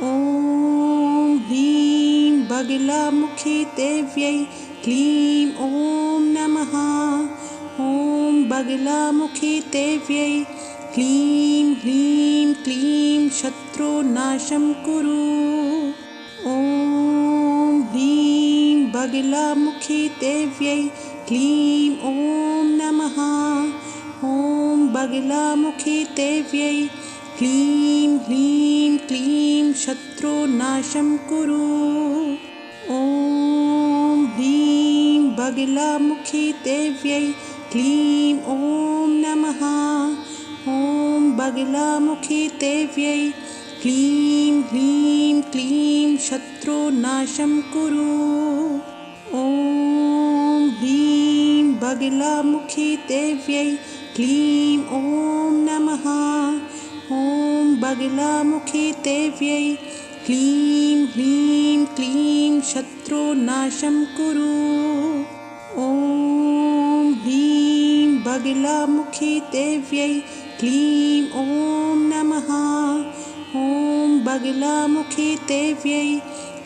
ॐ ह्रीं बगलामुखी देव्यै क्लीं ॐ नमः। ॐ बगलामुखी देव्यै क्लीं ह्रीं क्लीं शत्रुनाशं कुरु। ॐ ह्रीं बगलामुखी देव्यै क्लीं ॐ नमः। ॐ बगलामुखी देव्यै क्लीं ह्रीं क्लीं शत्रुनाशं कुरु। ॐ ह्रीं बगलामुखी देव्यै क्लीं ॐ नमः। ॐ बगलामुखी देव्यै क्लीं ह्रीं क्लीं शत्रुनाशं कुरु। ॐ ह्रीं बगलामुखी देव्यै क्लीं ॐ नमः। ॐ बगलामुखी देव्यै क्लीं ह्रीं क्लीं शत्रुनाशं कुरु। ॐ ह्रीं बगलामुखी देव्यै क्लीं ॐ नमः। ॐ बगलामुखी देव्यै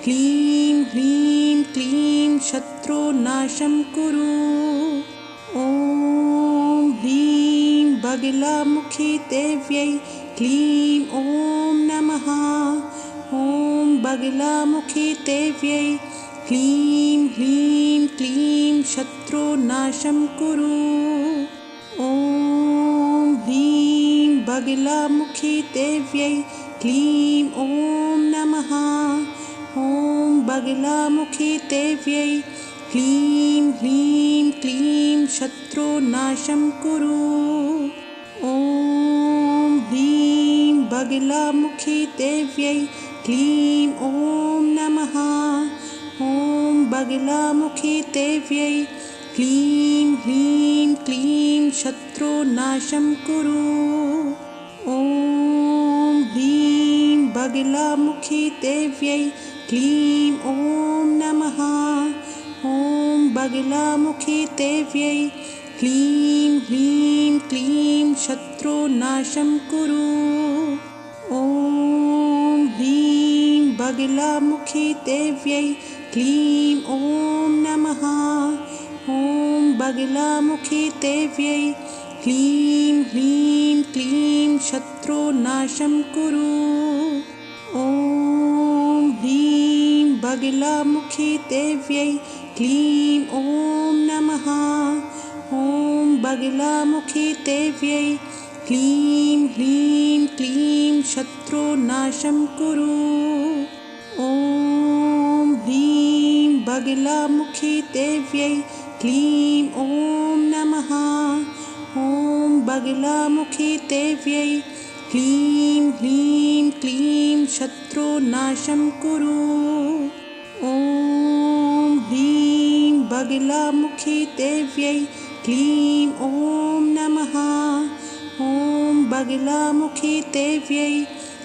क्लीं ह्रीं क्लीं शत्रुनाशं कुरु। ॐ ह्रीं बगलामुखी देव्यै क्लीं ॐ नमः। ॐ बगलामुखी देव्यै क्लीं ह्रीं क्लीं शत्रुनाशं कुरु। ॐ ह्रीं बगलामुखी देव्यै क्लीं ॐ नमः। ॐ बगलामुखी देव्यै क्लीं ह्रीं क्लीं शत्रुनाशं कुरु। ॐ ह्रीं बगलामुखी देव्यै क्लीं ॐ नमः। ॐ बगलामुखी देव्यै क्लीं ह्रीं क्लीं शत्रुनाशं कुरु। ॐ ह्रीं बगलामुखी देव्यै क्लीं ॐ नमः। ॐ बगलामुखी देव्यै क्लीं ह्रीं क्लीं शत्रुनाशं कुरु। ॐ ह्रीं बगलामुखी देव्यै क्लीं ॐ नमः। ॐ बगलामुखी देव्यै क्लीं ह्रीं क्लीं शत्रुनाशं कुरु। ॐ ह्रीं बगलामुखी देव्यै क्लीं ॐ नमः। ॐ बगलामुखी देव्यै क्लीं ह्रीं क्लीं शत्रुनाशं कुरु। ॐ ह्रीं बगलामुखी देव्यै क्लीं ॐ नमः। ॐ बगलामुखी देव्यै क्लीं ह्रीं क्लीं शत्रुनाशं कुरु। ॐ ह्रीं बगलामुखी देव्यै क्लीं ॐ नमः। ॐ बगलामुखी देव्यै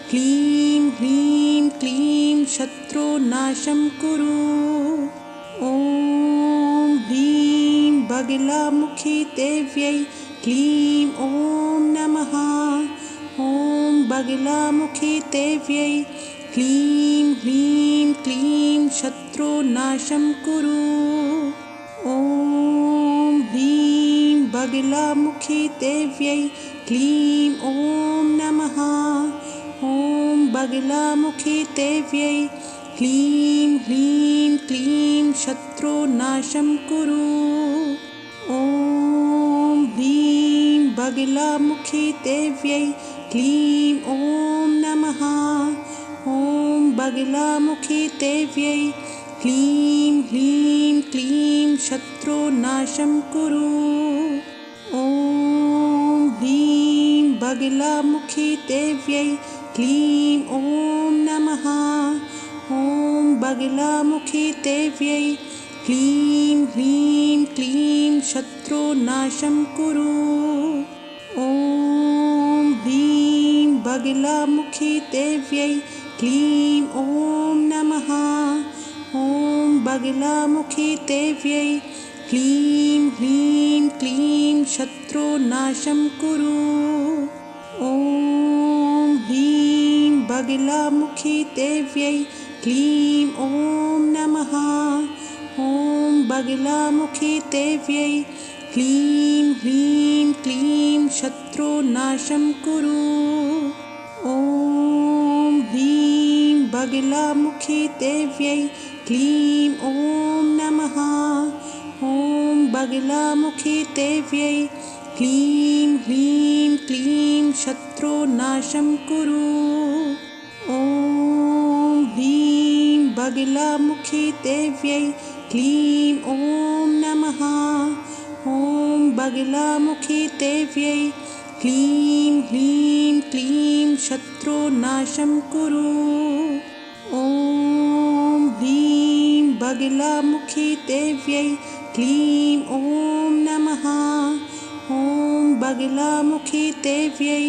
क्लीं ह्रीं क्लीं शत्रुनाशं कुरु। ॐ ह्रीं बगलामुखी देव्यै क्लीं ॐ नमः। ॐ बगलामुखी देव्यै क्लीं ह्रीं क्लीं शत्रुनाशं कुरु। ॐ ह्रीं बगलामुखी देव्यै क्लीं ॐ नमः। ॐ बगलामुखी देव्यै क्लीं ह्रीं क्लीं शत्रुनाशं कुरु। ॐ ह्रीं बगलामुखी देव्यै क्लीं ॐ नमः। ॐ बगलामुखी देव्यै क्लीं ह्रीं क्लीं शत्रुनाशं कुरु। ॐ ह्रीं बगलामुखी देव्यै क्लीं ॐ नमः। ॐ बगलामुखी देव्यै क्लीं ह्रीं क्लीं शत्रुनाशं कुरु। ॐ ह्रीं बगलामुखी देव्यै क्लीं ॐ नमः। ॐ बगलामुखी देव्यै क्लीं ह्रीं क्लीं शत्रुनाशं कुरु। ॐ ह्रीं बगलामुखी देव्यै क्लीं ॐ नमः। ॐ बगलामुखी देव्यै क्लीं ह्रीं क्लीं शत्रुनाशं कुरु। ॐ ह्रीं बगलामुखी देव्यै क्लीं ॐ नमः। ॐ बगलामुखी देव्यै क्लीं ह्रीं क्लीं शत्रुनाशं कुरु। ॐ ह्रीं बगलामुखी देव्यै क्लीं ॐ नमः। ॐ बगलामुखी देव्यै क्लीं ह्रीं क्लीं शत्रुनाशं कुरु। ॐ ह्रीं बगलामुखी देव्यै क्लीं ॐ नमः। ॐ बगलामुखी देव्यै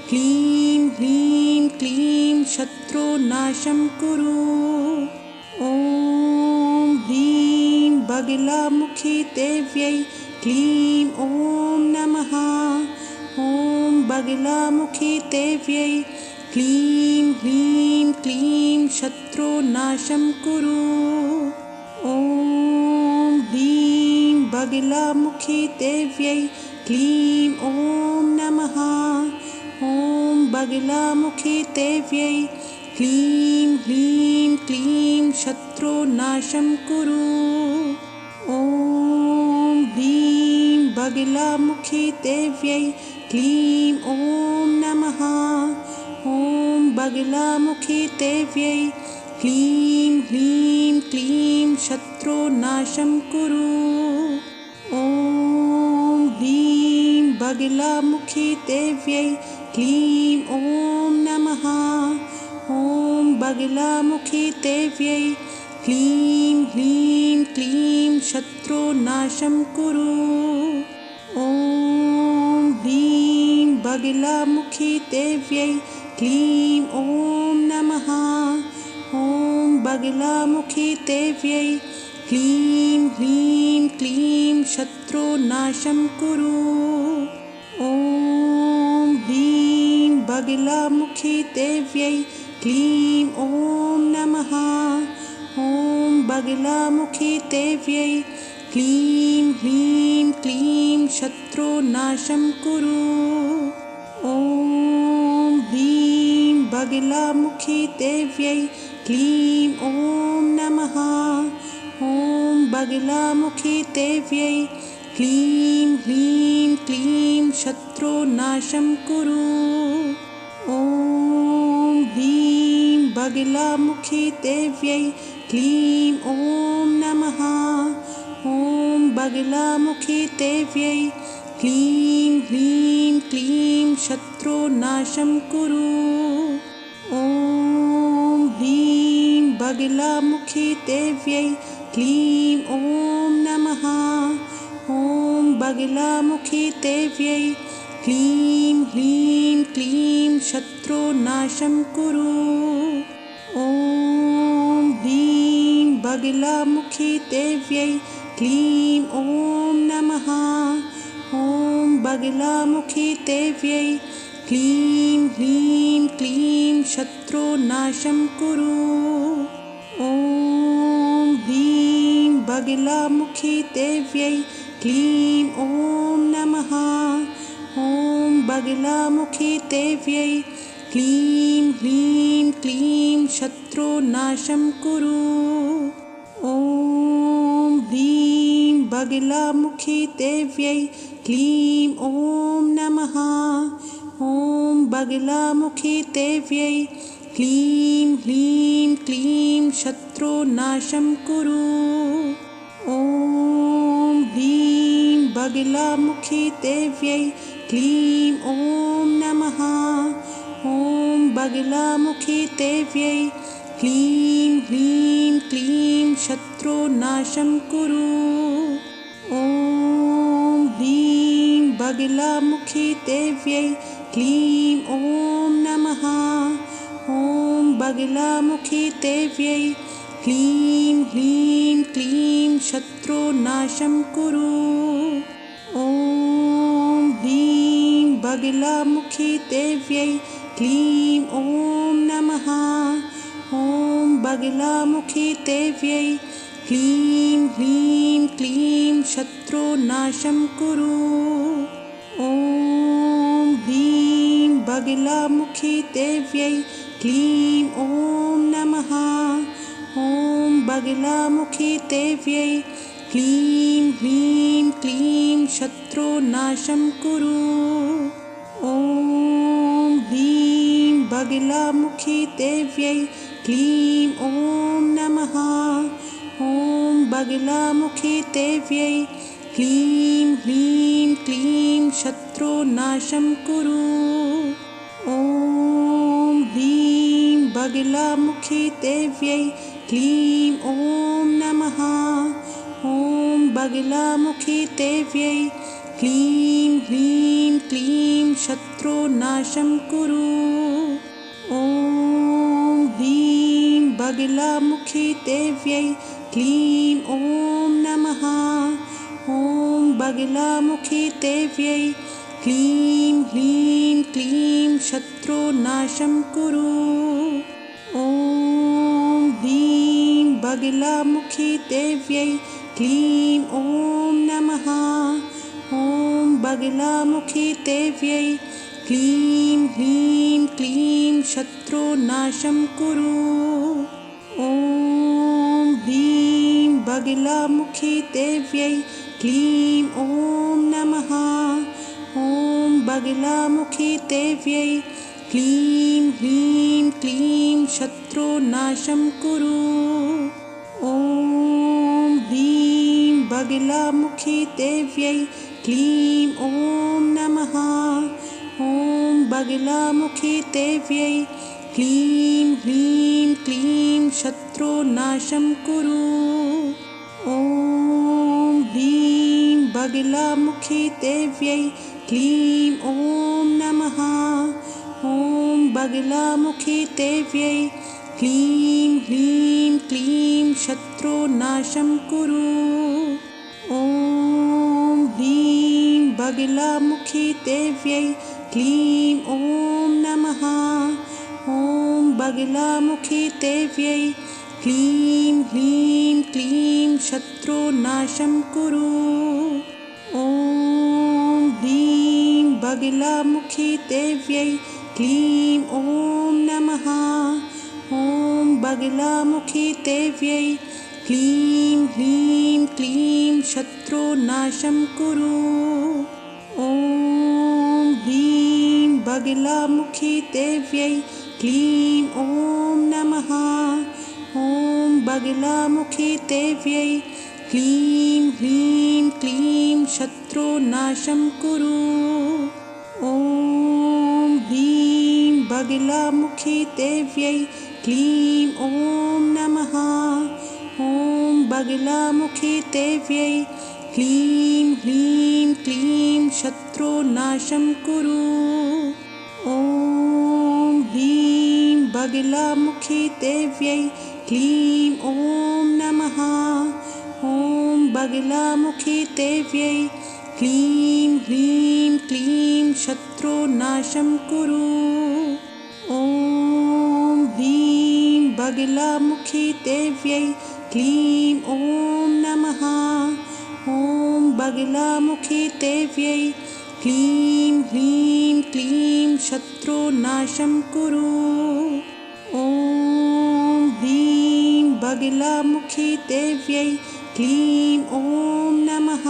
क्लीं ह्रीं क्लीं शत्रुनाशं कुरु। ॐ ह्रीं बगलामुखी देव्यै क्लीं ॐ नमः। ॐ बगलामुखी देव्यै क्लीं ह्रीं क्लीं शत्रुनाशं कुरु। ॐ ह्रीं बगलामुखी देव्यै क्लीं ॐ नमः। ॐ बगलामुखी देव्यै क्लीं ह्रीं क्लीं शत्रुनाशं कुरु। ॐ ह्रीं बगलामुखी देव्यै क्लीं ॐ नमः। ॐ बगलामुखी देव्यै क्लीं ह्रीं क्लीं शत्रुनाशं कुरु। ॐ ह्रीं बगलामुखी देव्यै क्लीं ॐ नमः। ॐ बगलामुखी देव्यै क्लीं ह्रीं क्लीं शत्रुनाशं कुरु। ॐ ह्रीं बगलामुखी देव्यै क्लीं ॐ नमः। ॐ बगलामुखी देव्यै क्लीं ह्रीं क्लीं शत्रुनाशं कुरु। ॐ ह्रीं बगलामुखी देव्यै क्लीं ॐ नमः। ॐ बगलामुखी देव्यै क्लीं ह्रीं क्लीं शत्रुनाशं कुरु। ॐ ह्रीं बगलामुखी देव्यै क्लीं ॐ नमः। ॐ बगलामुखी देव्यै क्लीं ह्रीं क्लीं शत्रु शत्रुनाशं कुरु। ॐ ह्रीं बगलामुखी देव्यै क्लीं ॐ नमः। ॐ बगलामुखी देव्यै क्लीं ह्रीं क्लीं शत्रुनाशं कुरु। ॐ ह्रीं बगलामुखी देव्यै क्लीं ॐ नमः। ॐ बगलामुखी देव्यै क्लीं ह्रीं क्लीं शत्रुनाशं कुरु। ॐ ह्रीं बगलामुखी देव्यै क्लीं ॐ नमः। ॐ बगलामुखी देव्यै क्लीं ह्रीं क्लीं शत्रुनाशं कुरु। ॐ ह्रीं बगलामुखी देव्यै क्लीं ॐ नमः। ॐ बगलामुखी देव्यै क्लीं ह्रीं क्लीं शत्रुनाशं कुरु। ॐ ह्रीं बगलामुखी देव्यै क्लीं ॐ नमः। ॐ बगलामुखी देव्यै क्लीं ह्रीं क्लीं शत्रुनाशं कुरु। ॐ ह्रीं बगलामुखी देव्यै क्लीं ॐ नमः। ॐ बगलामुखी देव्यै क्लीं ह्रीं क्लीं शत्रुनाशं कुरु। ॐ ह्रीं बगलामुखी देव्यै क्लीं ॐ नमः। ॐ बगलामुखी देव्यै क्लीं ह्रीं क्लीं शत्रुनाशं कुरु। ॐ ह्रीं बगलामुखी देव्यै क्लीं ॐ नमः। ॐ बगलामुखी देव्यै क्लीं ह्रीं क्लीं शत्रुनाशं कुरु। ॐ ह्रीं बगलामुखी देव्यै क्लीं ॐ नमः। ॐ बगलामुखी देव्यै क्लीं ह्रीं क्लीं शत्रुनाशं कुरु। ॐ ह्रीं बगलामुखी देव्यै क्लीं ॐ नमः। ॐ बगलामुखी देव्यै क्लीं ह्रीं क्लीं शत्रुनाशं कुरु। ॐ ह्रीं बगलामुखी देव्यै क्लीं ॐ नमः। ॐ बगलामुखी देव्यै क्लीं ह्रीं क्लीं शत्रुनाशं कुरु। ॐ ह्रीं बगलामुखी देव्यै क्लीं ॐ नमः। ॐ बगलामुखी देव्यै क्लीं ह्रीं क्लीं शत्रुनाशं कुरु। ॐ ह्रीं बगलामुखी देव्यै क्लीं ॐ नमः। ॐ बगलामुखी देव्यै क्लीं ह्रीं क्लीं शत्रुनाशं कुरु। ॐ ह्रीं बगलामुखी देव्यै क्लीं ॐ नमः। ॐ बगलामुखी देव्यै क्लीं ह्रीं क्लीं शत्रुनाशं कुरु। ॐ ह्रीं बगलामुखी देव्यै क्लीं ॐ नमः। ॐ बगलामुखी देव्यै क्लीं ह्रीं क्लीं शत्रुनाशं कुरु। ॐ ह्रीं बगलामुखी देव्यै क्लीं ॐ नमः। ॐ बगलामुखी देव्यै क्लीं ह्रीं क्लीं शत्रुनाशं कुरु। ॐ ह्रीं बगलामुखी देव्यै क्लीं ॐ नमः। ॐ बगलामुखी देव्यै क्लीं ह्रीं क्लीं शत्रुनाशं कुरु। ॐ ह्रीं बगलामुखी देव्यै क्लीं ॐ नमः। ॐ बगलामुखी देव्यै क्लीं ह्रीं क्लीं शत्रुनाशं कुरु। ॐ ह्रीं बगलामुखी देव्यै क्लीं ॐ नमः। ॐ बगलामुखी देव्यै क्लीं ह्रीं क्लीं शत्रुनाशं कुरु। ॐ ह्रीं बगलामुखी देव्यै क्लीं ॐ नमः। ॐ बगलामुखी देव्यै क्लीं ह्रीं क्लीं शत्रुनाशं कुरु। ॐ ह्रीं बगलामुखी देव्यै क्लीं ॐ नमः। ॐ बगलामुखी देव्यै क्लीं ह्रीं क्लीं शत्रुनाशं कुरु। ॐ ह्रीं बगलामुखी देव्यै क्लीं ॐ नमः। ॐ बगलामुखी देव्यै क्लीं ह्रीं क्लीं शत्रुनाशं कुरु। ॐ ह्रीं बगलामुखी देव्यै क्लीं ॐ नमः।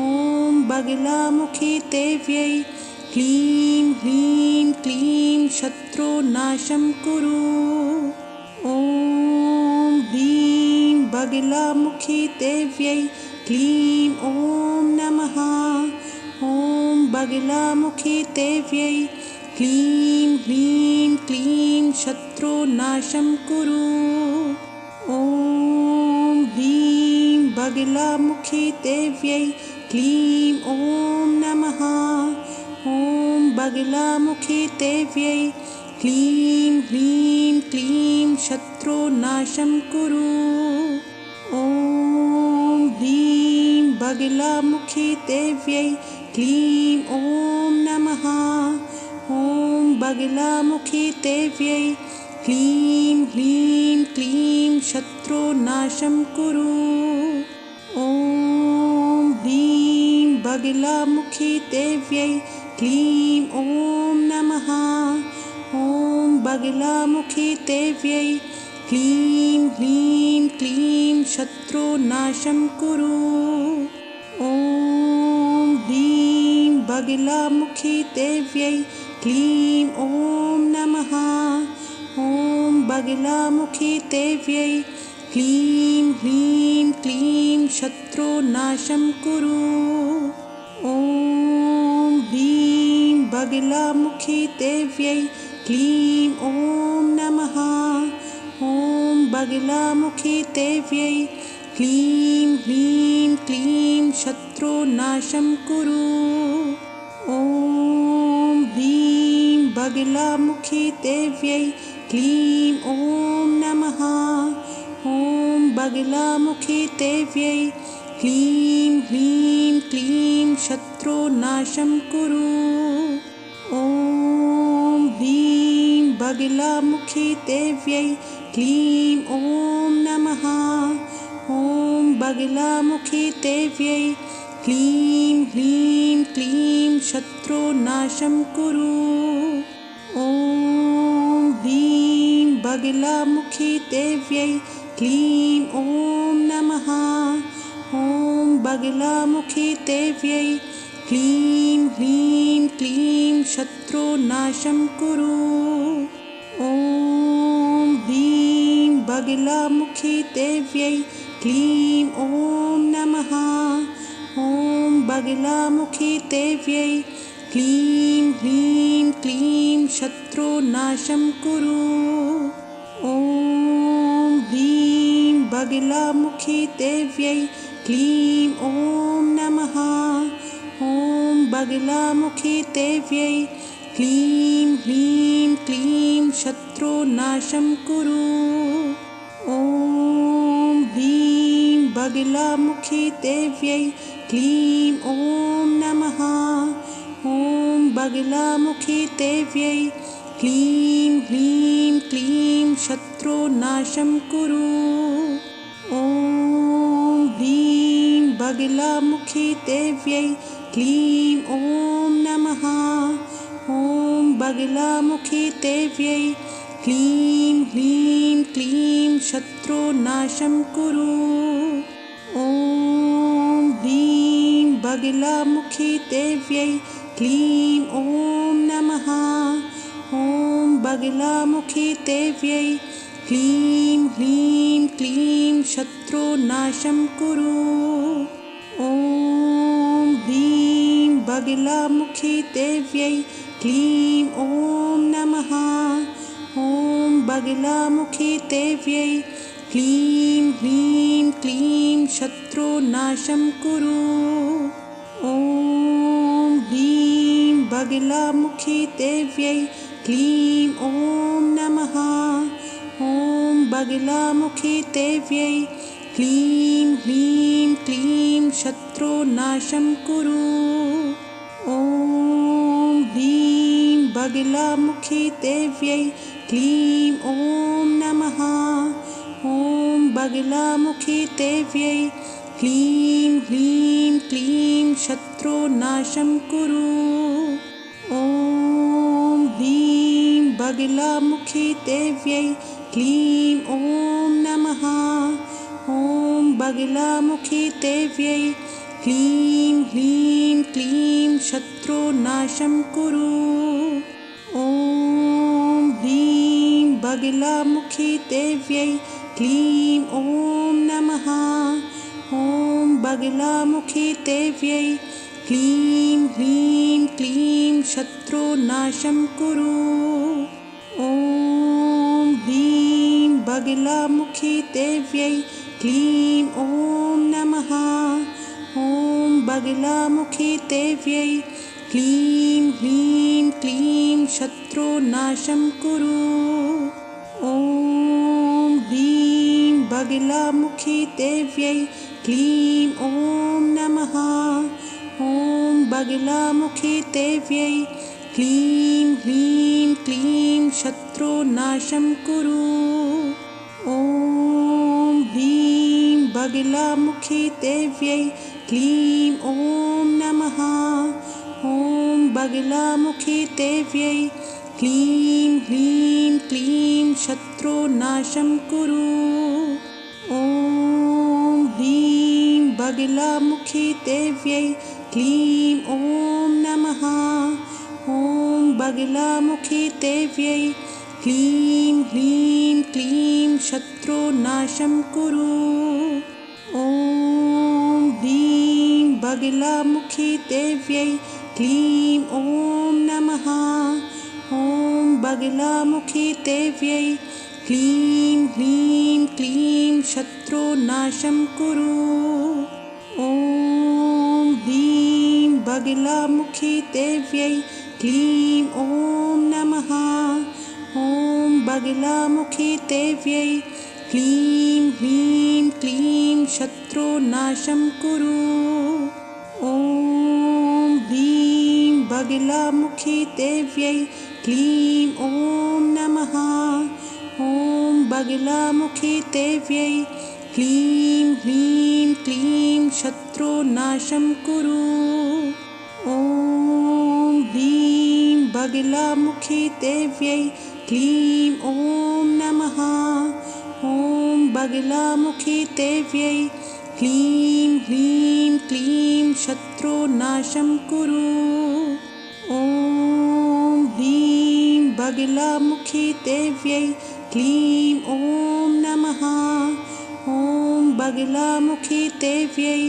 ॐ बगलामुखी देव्यै क्लीं ह्रीं क्लीं शत्रुनाशं कुरु। ॐ ह्रीं बगलामुखी देव्यै क्लीं ॐ नमः। ॐ बगलामुखी देव्यै क्लीं ह्रीं क्लीं शत्रुनाशं कुरु। ॐ ह्रीं बगलामुखी देव्यै क्लीं ॐ नमः। ॐ बगलामुखी देव्यै क्लीं ह्रीं क्लीं शत्रुनाशं कुरु। ॐ ह्रीं बगलामुखी देव्यै क्लीं ॐ नमः। ॐ बगलामुखी देव्यै क्लीं ह्रीं क्लीं शत्रुनाशं कुरु। ॐ ह्रीं बगलामुखी देव्यै क्लीं ॐ नमः। ॐ बगलामुखी देव्यै क्लीं ह्रीं क्लीं शत्रुनाशं कुरु। ॐ ह्रीं बगलामुखी देव्यै क्लीं ॐ नमः। ॐ बगलामुखी देव्यै क्लीं ह्रीं क्लीं शत्रुनाशं कुरु। ॐ ह्रीं बगलामुखी देव्यै क्लीं ॐ नमः। ॐ बगलामुखी देव्यै क्लीं ह्रीं क्लीं शत्रुनाशं कुरु। ॐ ह्रीं बगलामुखी देव्यै क्लीं ॐ नमः। ॐ बगलामुखी देव्यै क्लीं ह्रीं क्लीं शत्रुनाशं कुरु। ॐ ह्रीं बगलामुखी देव्यै क्लीं ॐ नमः। ॐ बगलामुखी देव्यै क्लीं ह्रीं क्लीं शत्रुनाशं कुरु। ॐ ह्रीं बगलामुखी देव्यै क्लीं ॐ नमः। ॐ बगलामुखी देव्यै क्लीं ह्रीं क्लीं शत्रुनाशं कुरु। ॐ ह्रीं बगलामुखी देव्यै क्लीं ॐ नमः। ॐ बगलामुखी देव्यै क्लीं ह्रीं क्लीं शत्रुनाशं कुरु। ॐ ह्रीं बगलामुखी देव्यै क्लीं ॐ नमः। ॐ बगलामुखी देव्यै क्लीं ह्रीं क्लीं शत्रुनाशं कुरु। ॐ ह्रीं बगलामुखी देव्यै क्लीं ॐ नमः। ॐ बगलामुखी देव्यै क्लीं ह्रीं क्लीं शत्रुनाशं कुरु। ॐ ह्रीं बगलामुखी देव्यै क्लीं ॐ नमः। ॐ बगलामुखी देव्यै क्लीं ह्रीं क्लीं शत्रुनाशं कुरु। ॐ ह्रीं बगलामुखी देव्यै क्लीं ॐ नमः। ॐ बगलामुखी देव्यै क्लीं ह्रीं क्लीं शत्रुनाशं कुरु। ॐ ह्रीं बगलामुखी देव्यै क्लीं ॐ नमः। ॐ बगलामुखी देव्यै क्लीं ह्रीं क्लीं शत्रुनाशं कुरु। ॐ ह्रीं बगलामुखी देव्यै क्लीं ॐ नमः। ॐ बगलामुखी देव्यै क्लीं ह्रीं क्लीं शत्रुनाशं कुरु। ॐ ह्रीं बगलामुखी देव्यै क्लीं ॐ नमः। ॐ बगलामुखी देव्यै क्लीं ह्रीं क्लीं शत्रुनाशं कुरु। ॐ ह्रीं बगलामुखी देव्यै क्लीं ॐ नमः। ॐ बगलामुखी देव्यै क्लीं ह्रीं क्लीं शत्रुनाशं कुरु। ॐ ह्रीं बगलामुखी देव्यै क्लीं ॐ नमः। ॐ बगलामुखी देव्यै क्लीं ह्रीं क्लीं शत्रुनाशं कुरु। ॐ ह्रीं बगलामुखी देव्यै क्लीं ॐ नमः। ॐ बगलामुखी देव्यै क्लीं ह्रीं क्लीं शत्रुनाशं कुरु। ॐ ह्रीं बगलामुखी देव्यै क्लीं ॐ नमः। ॐ बगलामुखी देव्यै क्लीं ह्रीं क्लीं शत्रुनाशं कुरु। ॐ ह्रीं बगलामुखी देव्यै क्लीं ॐ नमः। ॐ बगलामुखी देव्यै क्लीं ह्रीं क्लीं शत्रुनाशं कुरु। ॐ ह्रीं बगलामुखी देव्यै क्लीं ॐ नमः। ॐ बगलामुखी देव्यै क्लीं ह्रीं क्लीं शत्रुनाशं कुरु। ॐ ह्रीं बगलामुखी देव्यै क्लीं ॐ नमः। ॐ बगलामुखी देव्यै क्लीं ह्रीं क्लीं शत्रुनाशं कुरु। ॐ ह्रीं बगलामुखी देव्यै क्लीं ॐ नमः। ॐ बगलामुखी देव्यै क्लीं ह्रीं क्लीं शत्रुनाशं कुरु। ॐ ह्रीं बगलामुखी देव्यै क्लीं ॐ नमः। ॐ बगलामुखी देव्यै क्लीं ह्रीं क्लीं शत्रुनाशं कुरु। ॐ ह्रीं बगलामुखी देव्यै क्लीं ॐ नमः। ॐ बगलामुखी देव्यै क्लीं ह्रीं क्लीं शत्रुनाशं कुरु। ॐ ह्रीं बगलामुखी देव्यै क्लीं ॐ नमः। ॐ बगलामुखी देव्यै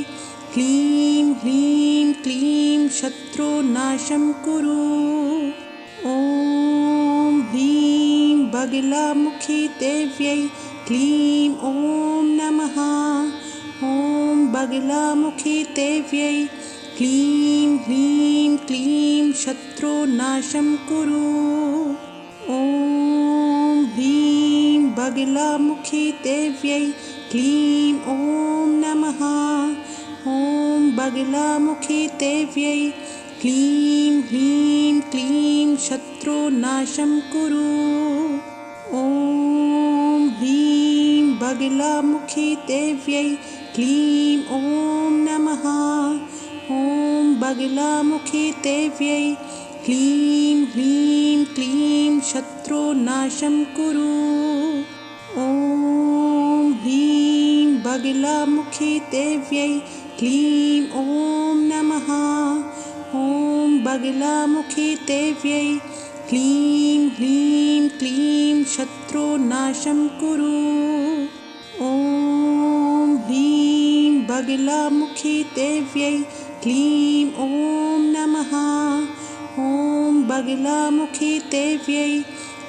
क्लीं ह्रीं क्लीं शत्रुनाशं कुरु। ॐ ह्रीं बगलामुखी देव्यै क्लीं ॐ नमः। ॐ बगलामुखी देव्यै क्लीं ह्रीं क्लीं शत्रुनाशं कुरु। ॐ ह्रीं बगलामुखी देव्यै क्लीं ॐ नमः। ॐ बगलामुखी देव्यै क्लीं ह्रीं क्लीं शत्रुनाशं कुरु। ॐ ह्रीं बगलामुखी देव्यै क्लीं ॐ नमः। ॐ बगलामुखी देव्यै क्लीं ह्रीं क्लीं शत्रुनाशं कुरु। ॐ ह्रीं बगलामुखी देव्यै क्लीं ॐ नमः। ॐ बगलामुखी देव्यै क्लीं ह्रीं क्लीं शत्रुनाशं कुरु। ॐ ह्रीं बगलामुखी देव्यै क्लीं ॐ नमः। ॐ बगलामुखी देव्यै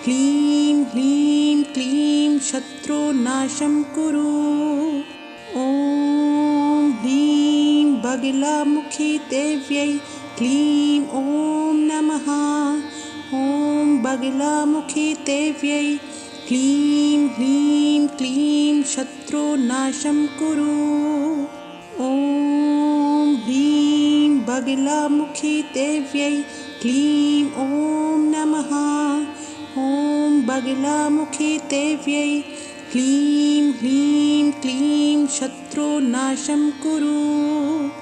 क्लीं ह्रीं क्लीं शत्रुनाशं कुरु। ॐ ह्रीं बगलामुखी देव्यै क्लीं ॐ नमः। ॐ बगलामुखी देव्यै क्लीं ह्रीं क्लीं शत्रुनाशं कुरु। ॐ ह्रीं बगलामुखी देव्यै क्लीं ॐ नमः। ॐ बगलामुखी देव्यै क्लीं ह्रीं क्लीं शत्रुनाशं कुरु।